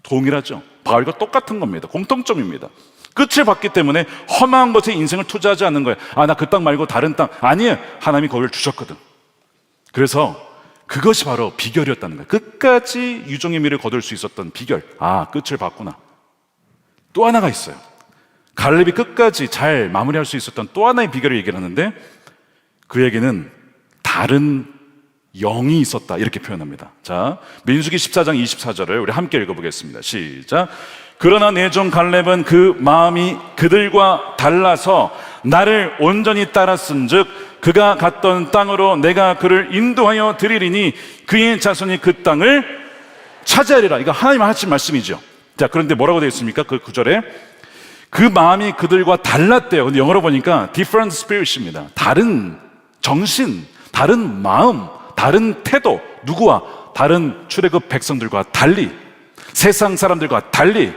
동일하죠. 바울과 똑같은 겁니다. 공통점입니다. 끝을 봤기 때문에 험한 것에 인생을 투자하지 않는 거예요. 나 그 땅 말고 다른 땅. 아니에요. 하나님이 거기를 주셨거든. 그래서 그것이 바로 비결이었다는 거예요. 끝까지 유종의 미를 거둘 수 있었던 비결. 끝을 봤구나. 또 하나가 있어요. 갈렙이 끝까지 잘 마무리할 수 있었던 또 하나의 비결을 얘기를 하는데 그에게는 다른 영이 있었다 이렇게 표현합니다. 자, 민수기 14장 24절을 우리 함께 읽어보겠습니다. 시작. 그러나 내 종 갈렙은 그 마음이 그들과 달라서 나를 온전히 따랐은즉 그가 갔던 땅으로 내가 그를 인도하여 드리리니 그의 자손이 그 땅을 차지하리라. 이거 하나님 하신 말씀이죠. 자, 그런데 뭐라고 되어 있습니까? 그 구절에 그 마음이 그들과 달랐대요. 근데 영어로 보니까 different spirit입니다. 다른 정신, 다른 마음, 다른 태도. 누구와? 다른 출애굽 백성들과 달리, 세상 사람들과 달리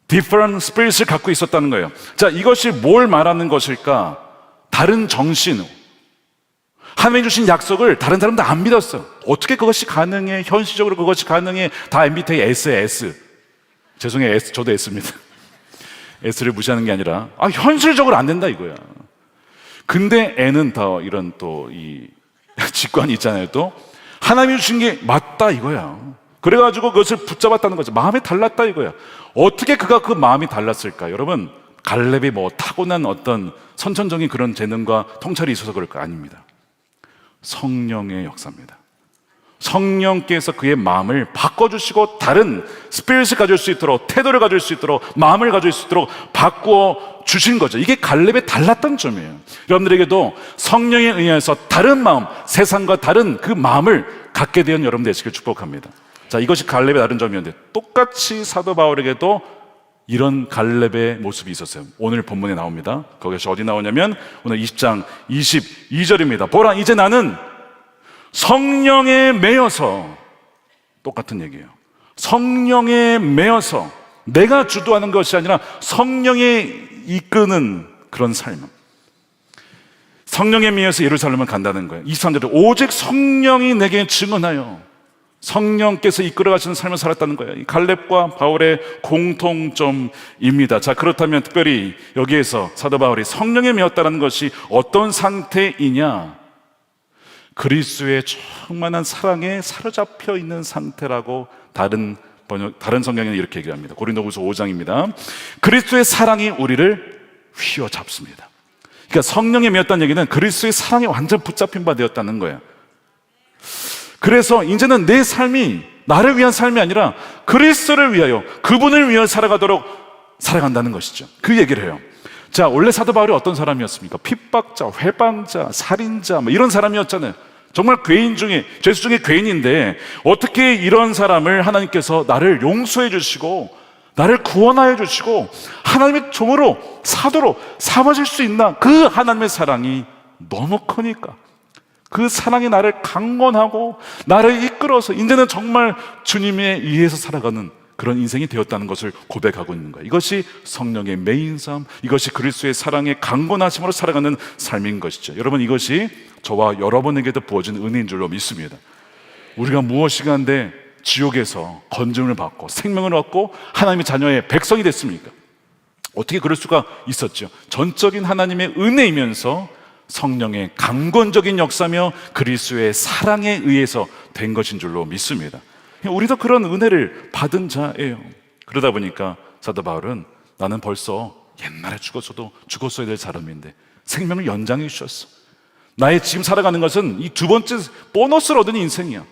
different spirit을 갖고 있었다는 거예요. 자, 이것이 뭘 말하는 것일까? 다른 정신. 하나님이 주신 약속을 다른 사람들 안 믿었어. 어떻게 그것이 가능해? 현실적으로 그것이 가능해? 다 MBTI S에 S. 죄송해요. S, 저도 S입니다. S를 무시하는 게 아니라 현실적으로 안 된다 이거야. 근데 N은 더 이런 또 이 직관이 있잖아요. 또 하나님이 주신 게 맞다 이거야. 그래가지고 그것을 붙잡았다는 거죠. 마음이 달랐다 이거야. 어떻게 그가 그 마음이 달랐을까? 여러분, 갈렙이 타고난 어떤 선천적인 그런 재능과 통찰이 있어서 그럴까? 아닙니다. 성령의 역사입니다. 성령께서 그의 마음을 바꿔주시고 다른 스피릿을 가질 수 있도록, 태도를 가질 수 있도록, 마음을 가질 수 있도록 바꾸어 주신 거죠. 이게 갈렙의 달랐던 점이에요. 여러분들에게도 성령에 의해서 다른 마음, 세상과 다른 그 마음을 갖게 된 여러분 되시길 축복합니다. 자, 이것이 갈렙의 다른 점이었는데 똑같이 사도 바울에게도 이런 갈렙의 모습이 있었어요. 오늘 본문에 나옵니다. 거기서 어디 나오냐면 오늘 20장 22절입니다. 보라, 이제 나는 성령에 매여서, 똑같은 얘기예요. 성령에 매여서 내가 주도하는 것이 아니라 성령에 이끄는 그런 삶. 성령에 매여서 예루살렘을 간다는 거예요. 23절에 오직 성령이 내게 증언하여 성령께서 이끌어 가시는 삶을 살았다는 거예요. 이 갈렙과 바울의 공통점입니다. 자, 그렇다면 특별히 여기에서 사도 바울이 성령에 매였다는 것이 어떤 상태이냐? 그리스도의 충만한 사랑에 사로잡혀 있는 상태라고 다른 다른 성경에는 이렇게 얘기합니다. 고린도후서 5장입니다. 그리스도의 사랑이 우리를 휘어잡습니다. 그러니까 성령에 매였다는 얘기는 그리스도의 사랑에 완전 붙잡힌 바 되었다는 거예요. 그래서 이제는 내 삶이 나를 위한 삶이 아니라 그리스도를 위하여, 그분을 위하여 살아가도록 살아간다는 것이죠. 그 얘기를 해요. 자, 원래 사도 바울이 어떤 사람이었습니까? 핍박자, 회방자, 살인자, 이런 사람이었잖아요. 정말 죄인 중에, 죄수 중에 죄인인데 어떻게 이런 사람을 하나님께서 나를 용서해 주시고 나를 구원하여 주시고 하나님의 종으로, 사도로 삼으실 수 있나? 그 하나님의 사랑이 너무 크니까, 그 사랑이 나를 강권하고 나를 이끌어서 이제는 정말 주님에 의해서 살아가는 그런 인생이 되었다는 것을 고백하고 있는 거예요. 이것이 성령의 매인 삶, 이것이 그리스도의 사랑의 강권하심으로 살아가는 삶인 것이죠. 여러분, 이것이 저와 여러분에게도 부어진 은혜인 줄로 믿습니다. 우리가 무엇이가 한데 지옥에서 건짐을 받고 생명을 얻고 하나님의 자녀의 백성이 됐습니까? 어떻게 그럴 수가 있었죠? 전적인 하나님의 은혜이면서 성령의 강권적인 역사며 그리스도의 사랑에 의해서 된 것인 줄로 믿습니다. 우리도 그런 은혜를 받은 자예요. 그러다 보니까 사도 바울은 나는 벌써 옛날에 죽었어야 될 사람인데 생명을 연장해 주셨어. 나의 지금 살아가는 것은 이 두 번째 보너스를 얻은 인생이야.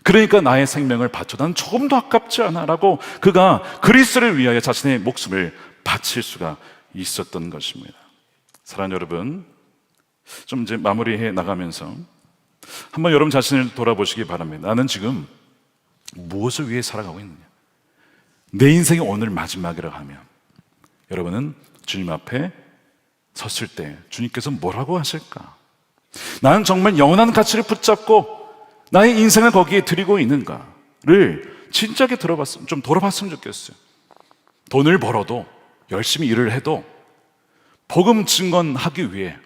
그러니까 나의 생명을 바쳐. 난 조금도 아깝지 않아 라고 그가 그리스도를 위하여 자신의 목숨을 바칠 수가 있었던 것입니다. 사랑하는 여러분, 좀 이제 마무리해 나가면서 한번 여러분 자신을 돌아보시기 바랍니다. 나는 지금 무엇을 위해 살아가고 있느냐? 내 인생이 오늘 마지막이라고 하면 여러분은 주님 앞에 섰을 때 주님께서 뭐라고 하실까? 나는 정말 영원한 가치를 붙잡고 나의 인생을 거기에 드리고 있는가를 진작에 좀 돌아봤으면 좋겠어요. 돈을 벌어도 열심히 일을 해도 복음 증언하기 위해,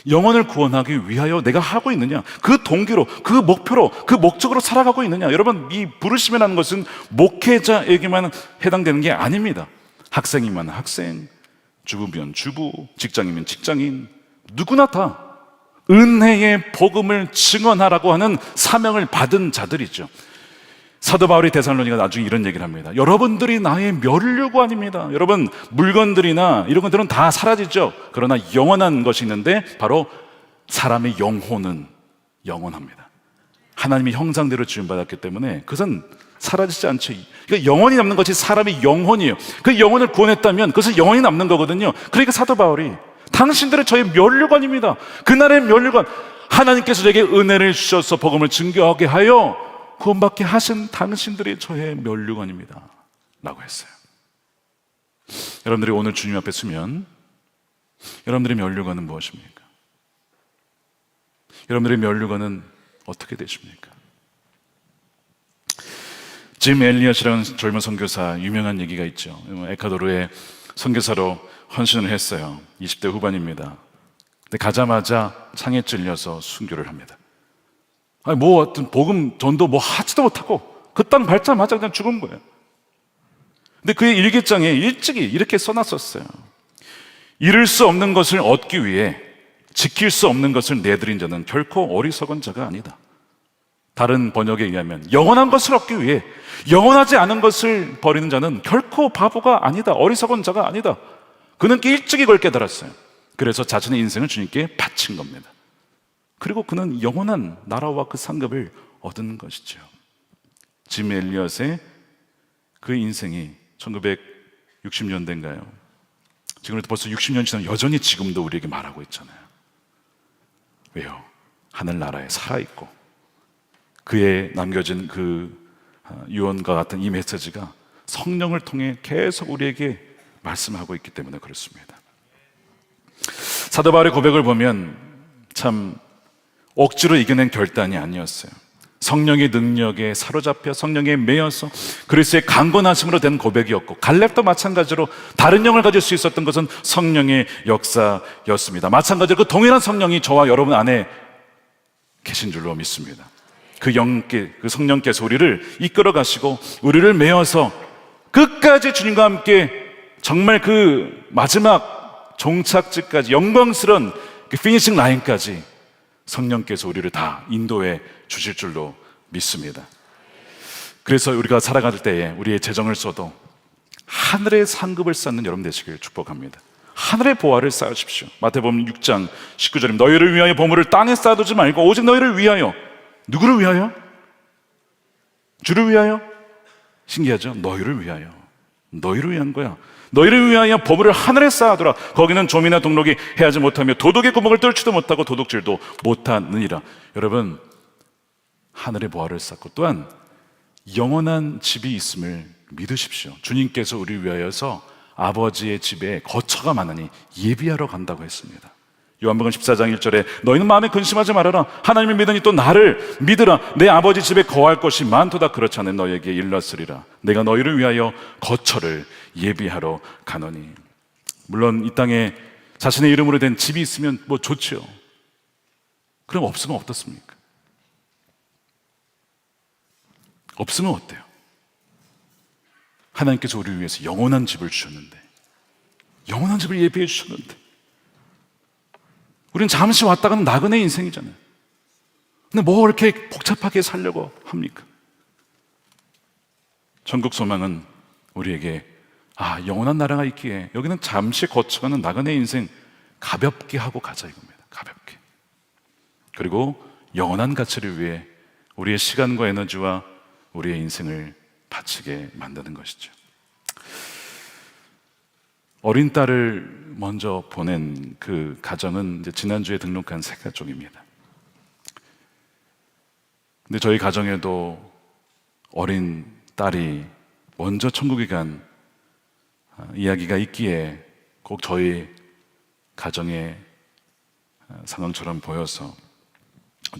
영혼을 구원하기 위하여 내가 하고 있느냐? 그 동기로, 그 목표로, 그 목적으로 살아가고 있느냐? 여러분, 이 부르심이라는 것은 목회자에게만 해당되는 게 아닙니다. 학생이면 학생, 주부면 주부, 직장이면 직장인, 누구나 다 은혜의 복음을 증언하라고 하는 사명을 받은 자들이죠. 사도 바울이 데살로니가 나중에 이런 얘기를 합니다. 여러분들이 나의 면류관입니다. 여러분, 물건들이나 이런 것들은 다 사라지죠. 그러나 영원한 것이 있는데 바로 사람의 영혼은 영원합니다. 하나님의 형상대로 지음받았기 때문에 그것은 사라지지 않죠. 그러니까 영원히 남는 것이 사람의 영혼이에요. 그 영혼을 구원했다면 그것은 영원히 남는 거거든요. 그러니까 사도 바울이 당신들은 저의 면류관입니다. 그날의 면류관, 하나님께서 저에게 은혜를 주셔서 복음을 증거하게 하여 구원받게 하신 당신들이 저의 면류관입니다 라고 했어요. 여러분들이 오늘 주님 앞에 서면 여러분들의 면류관은 무엇입니까? 여러분들의 면류관은 어떻게 되십니까? 짐 엘리엇이라는 젊은 선교사, 유명한 얘기가 있죠. 에콰도르의 선교사로 헌신을 했어요. 20대 후반입니다. 근데 가자마자 창에 찔려서 순교를 합니다. 아니, 어떤 복음 전도 하지도 못하고 그 땅 밟자마자 그냥 죽은 거예요. 근데 그의 일기장에 일찍이 이렇게 써놨었어요. 잃을 수 없는 것을 얻기 위해 지킬 수 없는 것을 내드린 자는 결코 어리석은 자가 아니다. 다른 번역에 의하면 영원한 것을 얻기 위해 영원하지 않은 것을 버리는 자는 결코 바보가 아니다. 어리석은 자가 아니다. 그는 일찍이 그걸 깨달았어요. 그래서 자신의 인생을 주님께 바친 겁니다. 그리고 그는 영원한 나라와 그 상급을 얻은 것이죠. 짐 엘리엇의 그 인생이 1960년대인가요? 지금부터 벌써 60년 지나면 여전히 지금도 우리에게 말하고 있잖아요. 왜요? 하늘나라에 살아있고 그에 남겨진 그 유언과 같은 이 메시지가 성령을 통해 계속 우리에게 말씀하고 있기 때문에 그렇습니다. 사도 바울의 고백을 보면 참 억지로 이겨낸 결단이 아니었어요. 성령의 능력에 사로잡혀 성령에 매여서 그리스도의 강건하심으로 된 고백이었고, 갈렙도 마찬가지로 다른 영을 가질 수 있었던 것은 성령의 역사였습니다. 마찬가지로 그 동일한 성령이 저와 여러분 안에 계신 줄로 믿습니다. 그 성령께서 우리를 이끌어 가시고 우리를 매여서 끝까지 주님과 함께 정말 그 마지막 종착지까지, 영광스러운 그 피니싱 라인까지 성령께서 우리를 다 인도해 주실 줄로 믿습니다. 그래서 우리가 살아갈 때에 우리의 재정을 써도 하늘의 상급을 쌓는 여러분 되시길 축복합니다. 하늘의 보화를 쌓으십시오. 마태복음 6장 19절입니다. 너희를 위하여 보물을 땅에 쌓아두지 말고 오직 너희를 위하여. 누구를 위하여? 주를 위하여? 신기하죠? 너희를 위하여. 너희를 위한 거야. 너희를 위하여 보물을 하늘에 쌓아두라. 거기는 좀이나 동록이 해하지 못하며 도둑의 구멍을 뚫지도 못하고 도둑질도 못하느니라. 여러분, 하늘의 보화를 쌓고 또한 영원한 집이 있음을 믿으십시오. 주님께서 우리를 위하여서 아버지의 집에 거처가 많으니 예비하러 간다고 했습니다. 요한복음 14장 1절에 너희는 마음에 근심하지 말아라. 하나님을 믿으니 또 나를 믿으라. 내 아버지 집에 거할 것이 많도다. 그렇지 않은 너에게 일렀으리라. 내가 너희를 위하여 거처를 예비하러 가노니. 물론 이 땅에 자신의 이름으로 된 집이 있으면 뭐 좋지요. 그럼 없으면 어떻습니까? 없으면 어때요? 하나님께서 우리를 위해서 영원한 집을 주셨는데, 영원한 집을 예비해 주셨는데, 우리는 잠시 왔다가는 나그네 인생이잖아요. 근데 뭐 이렇게 복잡하게 살려고 합니까? 천국 소망은 우리에게 영원한 나라가 있기에 여기는 잠시 거쳐가는 나그네 인생 가볍게 하고 가자 이겁니다. 가볍게. 그리고 영원한 가치를 위해 우리의 시간과 에너지와 우리의 인생을 바치게 만드는 것이죠. 어린 딸을 먼저 보낸 그 가정은 이제 지난주에 등록한 새 가족입니다. 근데 저희 가정에도 어린 딸이 먼저 천국에 간 이야기가 있기에 꼭 저희 가정의 상황처럼 보여서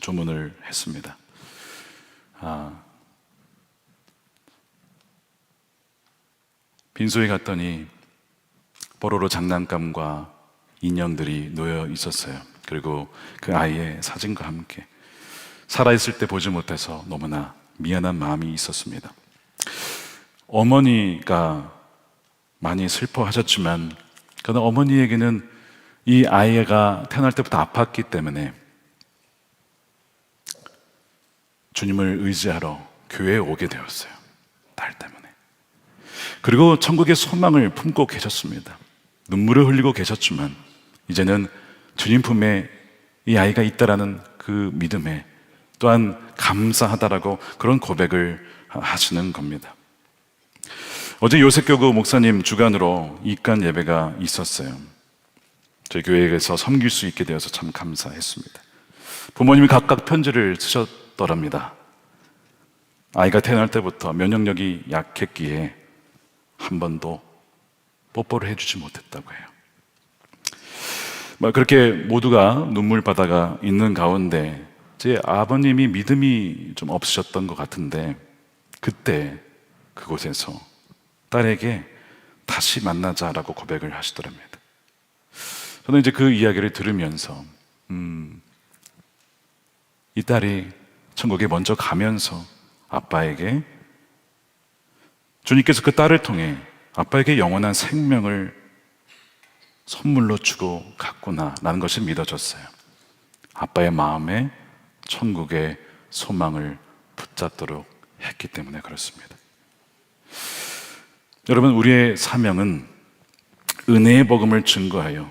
조문을 했습니다. 빈소에 갔더니 뽀로로 장난감과 인형들이 놓여 있었어요. 그리고 그 아이의 사진과 함께 살아있을 때 보지 못해서 너무나 미안한 마음이 있었습니다. 어머니가 많이 슬퍼하셨지만 그러나 어머니에게는 이 아이가 태어날 때부터 아팠기 때문에 주님을 의지하러 교회에 오게 되었어요. 딸 때문에. 그리고 천국의 소망을 품고 계셨습니다. 눈물을 흘리고 계셨지만 이제는 주님 품에 이 아이가 있다라는 그 믿음에 또한 감사하다라고 그런 고백을 하시는 겁니다. 어제 요셉교구 목사님 주간으로 입간 예배가 있었어요. 저희 교회에서 섬길 수 있게 되어서 참 감사했습니다. 부모님이 각각 편지를 쓰셨더랍니다. 아이가 태어날 때부터 면역력이 약했기에 한 번도 뽀뽀를 해주지 못했다고 해요. 그렇게 모두가 눈물바다가 있는 가운데 제 아버님이 믿음이 좀 없으셨던 것 같은데 그때 그곳에서 딸에게 다시 만나자라고 고백을 하시더랍니다. 저는 이제 그 이야기를 들으면서 이 딸이 천국에 먼저 가면서 아빠에게 주님께서 그 딸을 통해 아빠에게 영원한 생명을 선물로 주고 갔구나 라는 것이 믿어졌어요. 아빠의 마음에 천국의 소망을 붙잡도록 했기 때문에 그렇습니다. 여러분, 우리의 사명은 은혜의 복음을 증거하여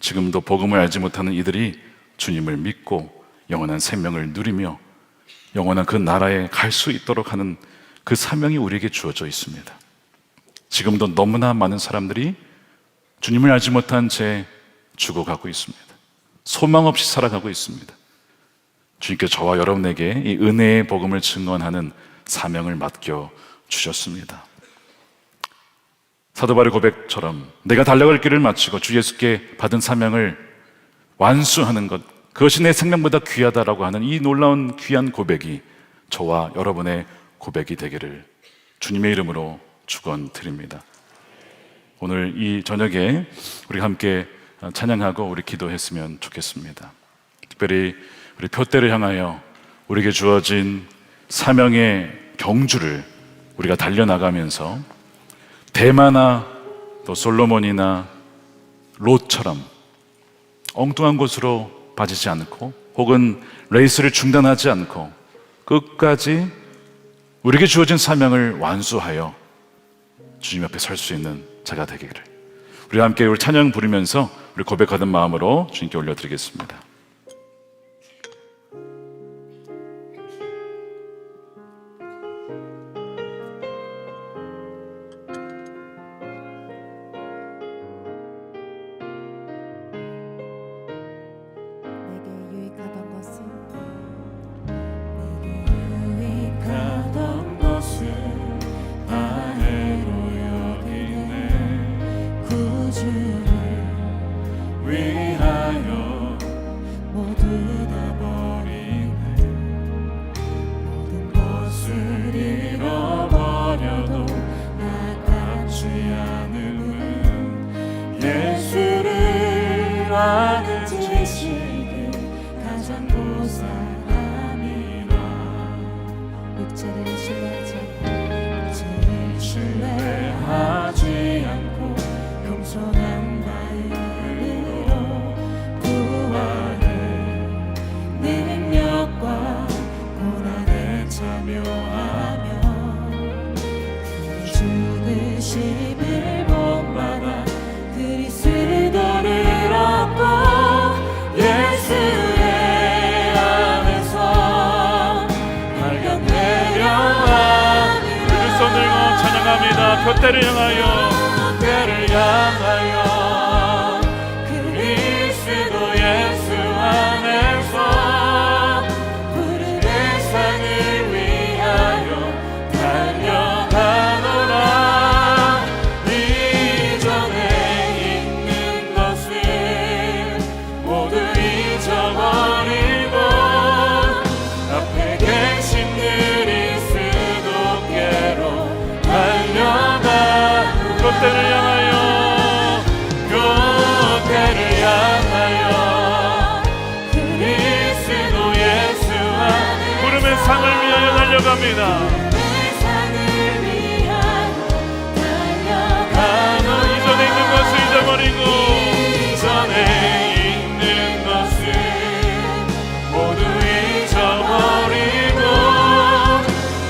지금도 복음을 알지 못하는 이들이 주님을 믿고 영원한 생명을 누리며 영원한 그 나라에 갈 수 있도록 하는 그 사명이 우리에게 주어져 있습니다. 지금도 너무나 많은 사람들이 주님을 알지 못한 채 죽어가고 있습니다. 소망 없이 살아가고 있습니다. 주님께서 저와 여러분에게 이 은혜의 복음을 증언하는 사명을 맡겨 주셨습니다. 사도 바울의 고백처럼 내가 달려갈 길을 마치고 주 예수께 받은 사명을 완수하는 것, 그것이 내 생명보다 귀하다라고 하는 이 놀라운 귀한 고백이 저와 여러분의 고백이 되기를 주님의 이름으로 축원드립니다. 오늘 이 저녁에 우리 함께 찬양하고 우리 기도했으면 좋겠습니다. 특별히 우리 표대를 향하여 우리에게 주어진 사명의 경주를 우리가 달려나가면서 대마나 또 솔로몬이나 롯처럼 엉뚱한 곳으로 빠지지 않고 혹은 레이스를 중단하지 않고 끝까지 우리에게 주어진 사명을 완수하여 주님 앞에 설 수 있는 자가 되기를. 우리 함께 우리 찬양 부르면서 우리 고백하는 마음으로 주님께 올려드리겠습니다. 신뢰하지 않고 겸손한 마음으로 구원의 능력과 고난에 참여하며 그의 죽으심을 본받아 그리스도를 얻고 예수의 안에서 발견되려 함이라. 두 손 들고 찬양합니다. 표대를 향하여, 표대를 향하여 그리스도 예수 안에서 푸른 산을 위하여 달려가노라. 이전에 있는 것을 모두 잊어버리고 앞에 계신 그리스도께로 달려가. 표대를 향하여, 교대를 향하여 그리스도 예수 안에 구름의 상을 위하여 달려갑니다. 산을 위하여 달려가노라. 이전에 있는 것을 잊어버리고 이전에 있는 것을 모두 잊어버리고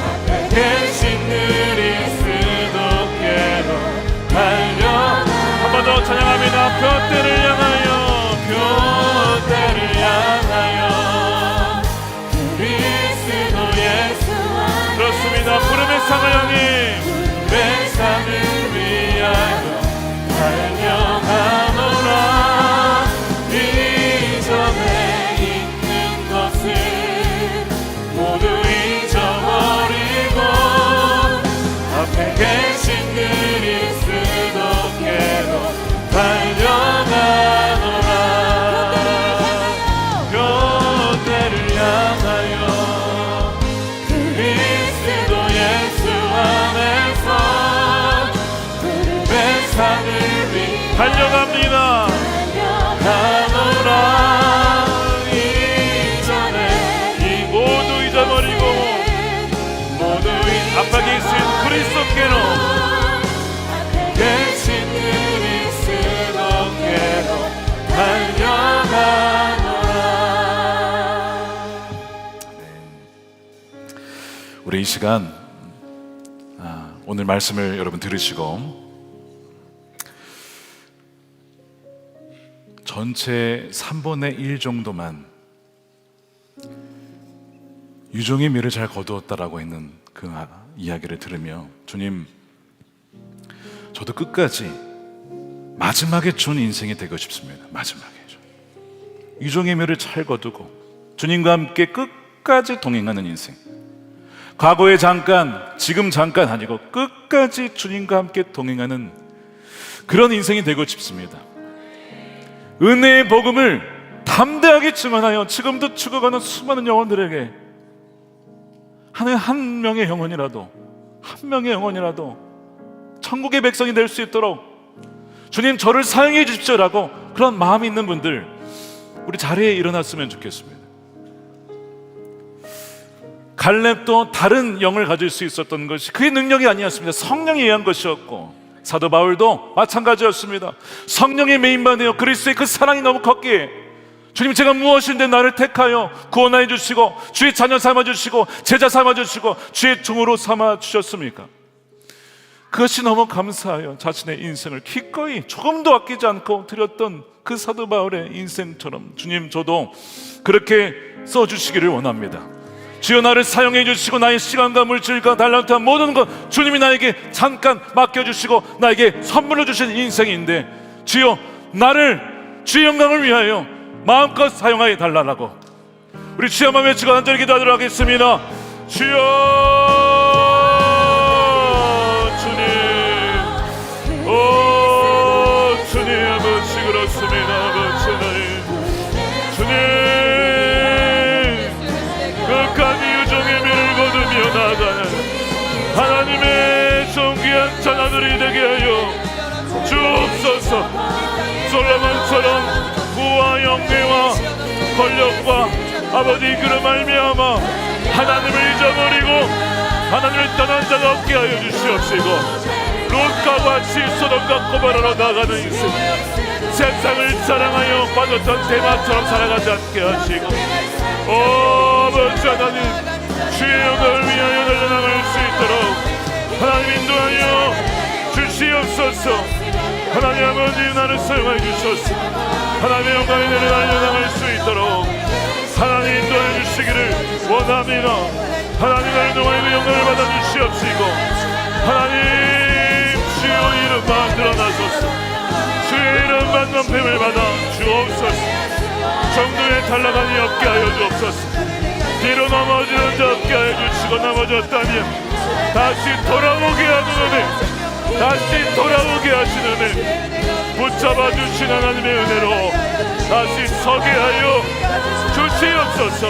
앞에 계신 그리스도께로 달려가. 한 번 더 찬양합니다. 표대를 향하여, 교대를 향하여 그리스도 예수 안에 그렇습니다. 구름의 상을 향해 내 산을 위하여 달려가노라. 이전에 있는 것을 모두 잊어버리고 앞에 계신 그리스도께로 달려가노라. 교대를 향하여 그리스도 예수 안에서 푸른 산을 위하여 달려갑니다. 달려가노라. 이전에 모두 잊어버리고 모두 앞에 계신 그리스도께로 앞에 계신 그리스도께로 달려가노라. 우리 이 시간 오늘 말씀을 여러분 들으시고 전체 3분의 1 정도만 유종의 미를 잘 거두었다라고 했는 그 이야기를 들으며 주님, 저도 끝까지 마지막에 준 인생이 되고 싶습니다. 마지막에 유종의 미를 잘 거두고 주님과 함께 끝까지 동행하는 인생, 과거에 잠깐, 지금 잠깐 아니고 끝까지 주님과 함께 동행하는 그런 인생이 되고 싶습니다. 은혜의 복음을 담대하게 증언하여 지금도 죽어가는 수많은 영혼들에게 한 명의 영혼이라도 천국의 백성이 될 수 있도록 주님 저를 사용해 주십시오라고 그런 마음이 있는 분들 우리 자리에 일어났으면 좋겠습니다. 갈렙도 다른 영을 가질 수 있었던 것이 그의 능력이 아니었습니다. 성령에 의한 것이었고, 사도 바울도 마찬가지였습니다. 성령의 메인만 해요. 그리스도의 그 사랑이 너무 컸기에 주님, 제가 무엇인데 나를 택하여 구원하여 주시고 주의 자녀 삼아주시고 제자 삼아주시고 주의 종으로 삼아주셨습니까? 그것이 너무 감사해요. 자신의 인생을 기꺼이 조금도 아끼지 않고 드렸던 그 사도 바울의 인생처럼 주님, 저도 그렇게 써주시기를 원합니다. 주여, 나를 사용해 주시고 나의 시간과 물질과 달란트와 모든 것 주님이 나에게 잠깐 맡겨주시고 나에게 선물로 주신 인생인데, 주여, 나를 주의 영광을 위하여 마음껏 사용하여 달라고 우리 주여 한번 외치고 간절히 기도하도록 하겠습니다. 주여, 주님, 오 주님, 아버지 그렇습니다. 아버지 하나님, 주님, 끝까지 유종의 미를 거두며 나아가는 하나님의 존귀한 자녀들이 되게 하여 주옵소서. 솔로몬처럼 부와 영예와 권력과 아버지 그로 말미암아 하나님을 잊어버리고 하나님을 떠난 자가 없게 하여 주시옵시고, 롯과 같이 소돔과 고모라로 나가는 인생, 세상을 자랑하여 빠졌던 대마처럼 살아가지 않게 하시고, 오 아버지 하나님, 주의 영광을 위하여 달려나갈 수 있도록 하나님 인도하여 주시옵소서. 하나님 아버지, 나를 사용하여 주셔서 하나님의 영광에 달려나갈 수 있도록 하나님 인도하여 주시기를 원합니다. 하나님, 나를 통하여 그 영광을 받아 주시옵시고, 하나님 주의 이름만 드러나소서. 주의 이름만 넘김을 받아 주옵소서. 정도에 탈락함이 없게 하여 주옵소서. 뒤로 넘어지는 자 없게 하여 주시고, 넘어졌다면 다시 돌아오게 하는 은혜, 다시 돌아오게 하시는 은혜, 붙잡아 주신 하나님의 은혜로 다시 서게 하여 주시옵소서.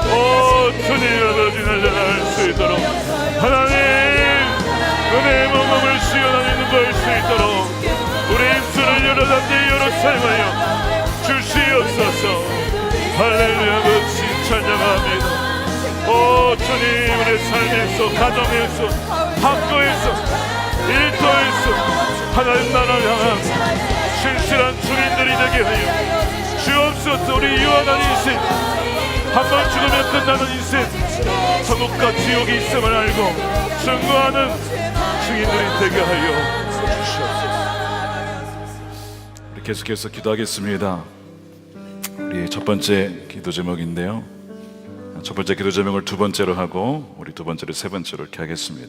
오 주님, 아버지 날려나갈 수 있도록 하나님 은혜의 몸을 시원하게 누릴 수 있도록 우리 입술을 여러 단지 여러 사용하여 주시옵소서. 할렐루야. 아버지 찬양합니다. 오 주님, 우리 삶에서, 가정에서, 학교에서, 일터에서 하나님 나라를 향한 신실한 주민들이 되게 하여 주옵소서. 우리 유한한 인생, 한번 죽으면 끝나는 인생, 천국과 지옥이 있음을 알고 증거하는 증인들이 되게 하여 주시옵소서. 우리 계속해서 기도하겠습니다. 우리 첫 번째 기도 제목인데요, 첫 번째 기도 제목을 두 번째로 하고 우리 두 번째를 세 번째로 이렇게 하겠습니다.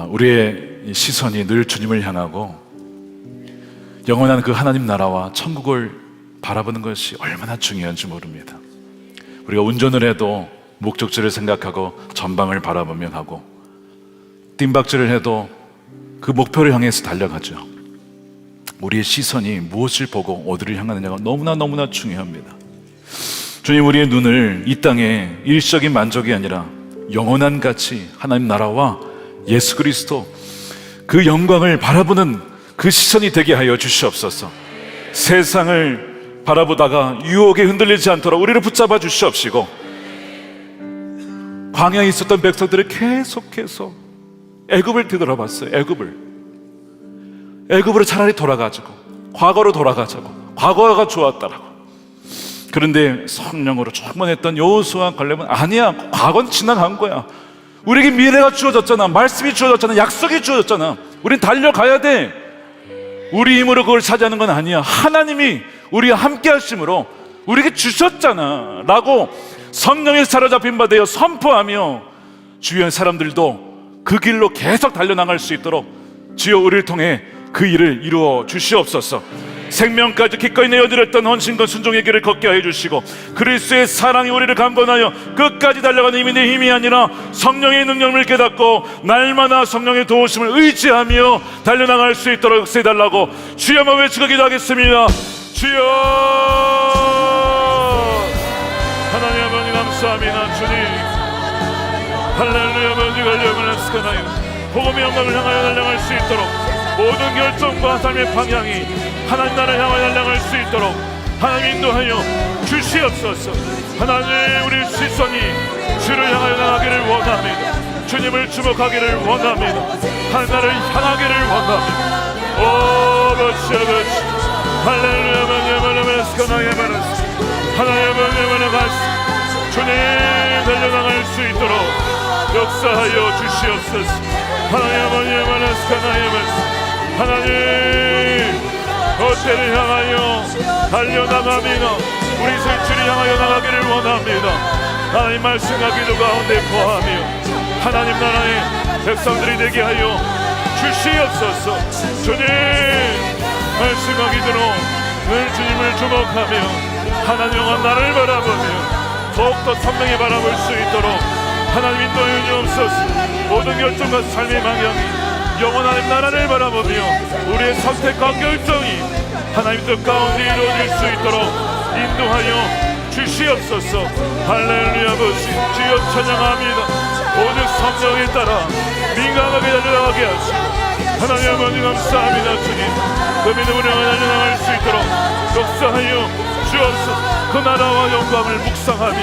우리의 시선이 늘 주님을 향하고 영원한 그 하나님 나라와 천국을 바라보는 것이 얼마나 중요한지 모릅니다. 우리가 운전을 해도 목적지를 생각하고 전방을 바라보며 가고, 뜀박질을 해도 그 목표를 향해서 달려가죠. 우리의 시선이 무엇을 보고 어디를 향하느냐가 너무나 중요합니다. 주님, 우리의 눈을 이 땅에 일시적인 만족이 아니라 영원한 가치, 하나님 나라와 예수 그리스도 그 영광을 바라보는 그 시선이 되게 하여 주시옵소서. 세상을 바라보다가 유혹에 흔들리지 않도록 우리를 붙잡아 주시옵시고, 광야에 있었던 백성들을 계속해서 애굽을 뒤돌아봤어요. 애굽으로 차라리 돌아가자고, 과거로 돌아가자고, 과거가 좋았다라고. 그런데 성령으로 충만했던 여호수아 갈렙은 아니야, 과거는 지나간 거야. 우리에게 미래가 주어졌잖아. 말씀이 주어졌잖아. 약속이 주어졌잖아. 우린 달려가야 돼. 우리 힘으로 그걸 차지하는 건 아니야. 하나님이 우리와 함께 하심으로 우리에게 주셨잖아 라고 성령에 사로잡힌 바 되어 선포하며 주위의 사람들도 그 길로 계속 달려나갈 수 있도록 주여, 우리를 통해 그 일을 이루어 주시옵소서. 생명까지 기꺼이 내어드렸던 헌신과 순종의 길을 걷게 하여 주시고, 그리스도의 사랑이 우리를 강건하여 끝까지 달려가는 힘이 내 힘이 아니라 성령의 능력을 깨닫고 날마다 성령의 도우심을 의지하며 달려나갈 수 있도록 역사해달라고 주여만 외치고 기도하겠습니다. 주여, 하나님 아버지 감사합니다. 주님, 할렐루야. 아버지 관련을 하시나요? 복음의 영광을 향하여 달려갈 수 있도록 모든 결정과 삶의 방향이 하나님 나라를 향하여 달려갈 수 있도록 하나님 인도하여 주시옵소서. 하나님, 우리 시선이 주를 향하여 나가기를 원합니다. 주님을 주목하기를 원합니다. 하나님을 향하기를 원합니다. 오 아버지, 할렐루야. 주님 달려나갈 수 있도록 역사하여 주시옵소서. 하나님 어때를 향하여 달려나갑니다. 우리 설주를 향하여 나가기를 원합니다. 하나님 말씀과 기도 가운데 거하며 하나님 나라의 백성들이 되게 하여 주시옵소서. 주님 말씀과 기도로 늘 주님을 주목하며 하나님과 나를 바라보며 더욱더 선명히 바라볼 수 있도록 하나님 인도해 주옵소서. 모든 결정과 삶의 방향이 영원한 나라를 바라보며 우리의 선택과 결정이 하나님 뜻 가운데 이루어질 수 있도록 인도하여 주시옵소서. 할렐루야. 아버지 주여 찬양합니다. 오늘 성령에 따라 민감하게 달려나가게 하시고 하나님 아버지 감사합니다. 주님 그 믿음으로 달려나갈 수 있도록 역사하여 주옵소서. 그 나라와 영광을 묵상하며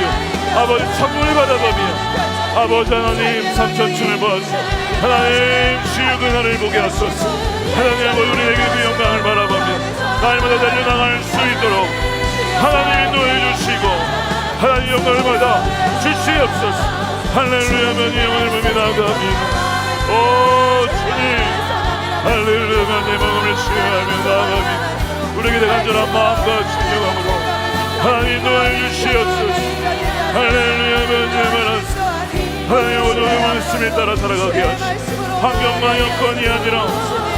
아버지 천국을 바라보며 아버지 하나님 삼천층을 보아서 하나님 주의 그날을 보게 하소서. 하나님 아버지 우리에게 그 영광을 바라보며 날마다 달려나갈 수 있도록 하나님 인도해 주시고 하나님 영광을 받아 주시옵소서. 할렐루야. 아버지 영광을 보며 나아갑니다. 오 주님 할렐루야. 내 마음을 치유하며 나아갑니다. 우리에게 간절한 마음과 진정함으로 하나님 인도해 주시옵소서. 할렐루야. 하나님 오늘의 말씀에 따라 살아가게 하시고 환경과 여건이 아니라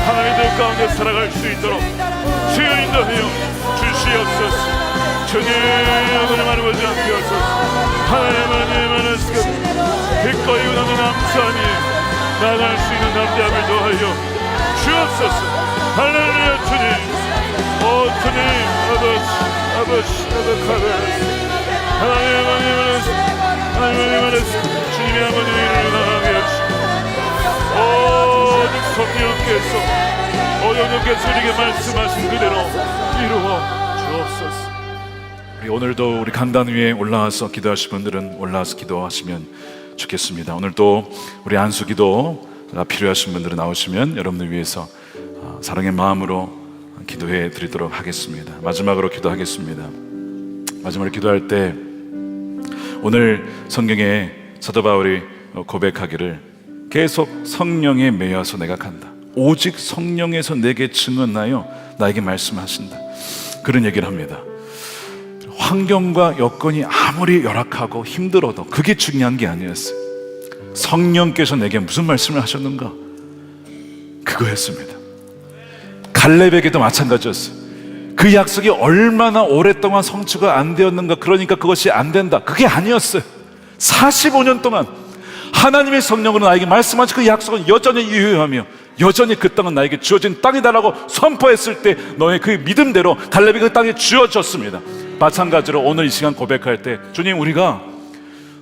하나님의 뜻 가운데 살아갈 수 있도록 주여 인도하여 주시옵소서. 주님 오늘 말하지 않게 하소서. 하나님 기꺼이 원하는 남산이 나갈 수 있는 남자를 도하여 주옵소서. 할렐루야. 주님 오 주님 아버지 하나님 주님의 아버지를 나가게 하시고 오직 성령께서 오영령께서 우리에게 말씀하신 그대로 이루어 주옵소서. 우리 오늘도 우리 강단 위에 올라와서 기도하실 분들은 올라와서 기도하시면 좋겠습니다. 오늘도 우리 안수 기도가 필요하신 분들은 나오시면 여러분들 위해서 사랑의 마음으로 기도해 드리도록 하겠습니다. 마지막으로 기도하겠습니다. 마지막으로 기도할 때 오늘 성경에 사도 바울이 고백하기를 계속 성령에 매여서 내가 간다. 오직 성령에서 내게 증언하여 나에게 말씀하신다. 그런 얘기를 합니다. 환경과 여건이 아무리 열악하고 힘들어도 그게 중요한 게 아니었어요. 성령께서 내게 무슨 말씀을 하셨는가? 그거였습니다. 갈렙에게도 마찬가지였어요. 그 약속이 얼마나 오랫동안 성취가 안 되었는가, 그러니까 그것이 안 된다, 그게 아니었어요. 45년 동안 하나님의 성령으로 나에게 말씀하신 그 약속은 여전히 유효하며 여전히 그 땅은 나에게 주어진 땅이다라고 선포했을 때 너의 그 믿음대로 갈렙이 그 땅에 주어졌습니다. 마찬가지로 오늘 이 시간 고백할 때 주님 우리가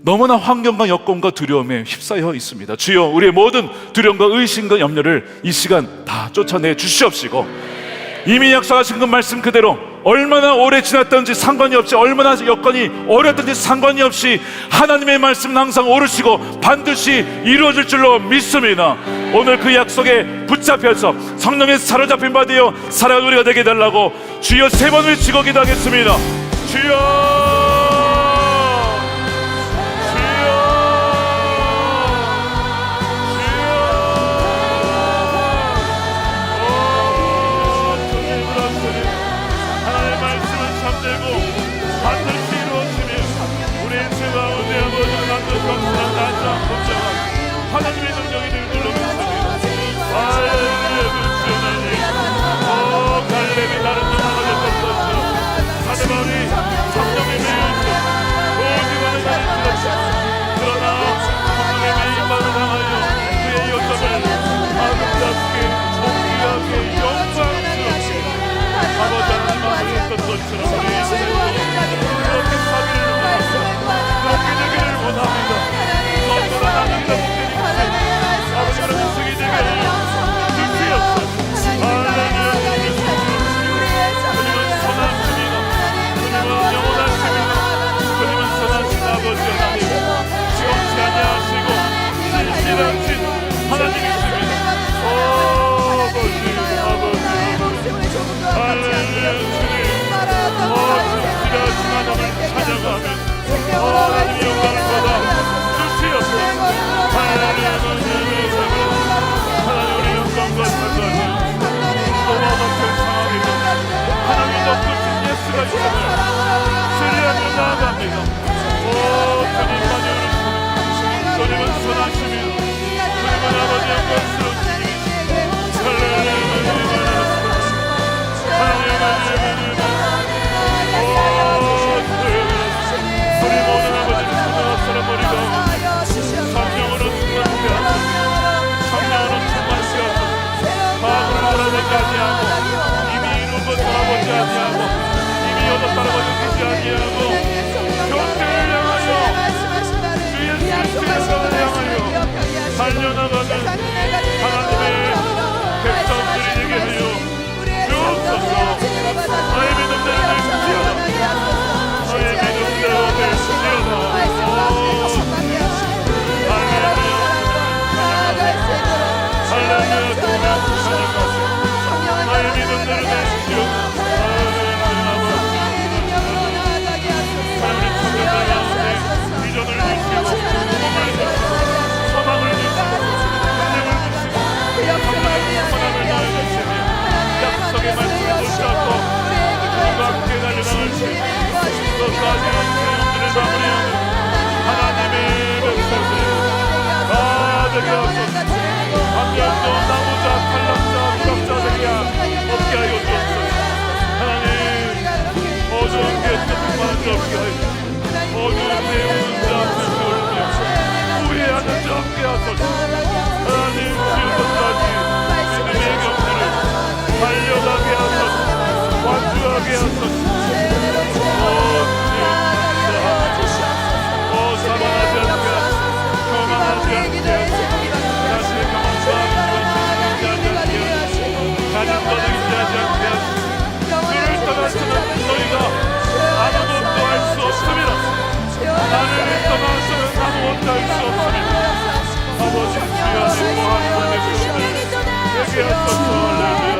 너무나 환경과 여건과 두려움에 휩싸여 있습니다. 주여 우리의 모든 두려움과 의심과 염려를 이 시간 다 쫓아내 주시옵시고 이미 약속하신 그 말씀 그대로 얼마나 오래 지났든지 상관이 없이 얼마나 여건이 어렵든지 상관이 없이 하나님의 말씀은 항상 옳으시고 반드시 이루어질 줄로 믿습니다. 오늘 그 약속에 붙잡혀서 성령의 사로잡힌 바 되어 살아가는 우리가 되게 해달라고 주여 3번 외치고 기도하겠습니다. 주여 하나님의 능력이 늘 눌러주십니다. 할렐루야. 주여 갈렙이 다른 나라가 됐던 것처럼 사대바울이 성령의 매일도 오직원의 나를 들었다. 그러나 성령의 매일만을 향하여 그의 여정을 아름답게 존귀하게 영광스럽게 아버지 하나님 앞에 했던 것처럼 우리의 인생도 그렇게 사기를 원합니다. 그렇게 되기를 원합니다. 성도는 하나님과 수가 있잖아요. 주님을 나아갑니다. 오 주님만이 우리 주님은 선하십니다. 주님은 아버지 영광스러우십니다. 우리 모든 아버지를 수고하시는 머리가 성령으로 충만케 하소서. 성령으로 충만케 하소서. 마음으로 돌아보지 아니하고 이미 이룬 것 돌아보지 아니하고 이미 얻어 따라보지 아니하고 교회를 향하여 주 예수의 영광을 향하여 달려나가는 하나님의 백성들이 되게 하여 주옵소서. 나의 믿음대로 되시지어다. 나의 믿음대로 되시지어다. 할렐루야. 나의 믿음대로 되시지어다. 하나님 천국의 가운데 비전을 주시고 꿈을 주시고 소망을 주시고 능력을 주시고 성령의 선함을 더해주시며 약속의 말씀을 붙잡고 주님과 함께 달려나갈 수 있는 끝까지 영들을 마무리하는 하나님의 백성들이 다 되게 하소서. 한 명도 나무자 탈락자 무력자 되게 없게 하여 주옵소서. 하나님 모든 게 뜻만 없게 하여 모든 배우는 자 앞에 후회하는 자 없게 하소서. 하나님 지금까지 믿음의 경주를 달려가게 하소서. 완주하게 하소서. 사망하지 않게 하소서. 교만하지 않게 하소서. 자신의 경험과 의지하지 않게 하소서. 가진 것을 의지하지 않게 하소서. 주를 떠나서는 너희가 아무것도 할 수 없습니다. 나를 떠나서는 아무것도 할 수 없습니다. 아버지 주여 하나님 모하는 백성들 되게 하소서. 할렐루야.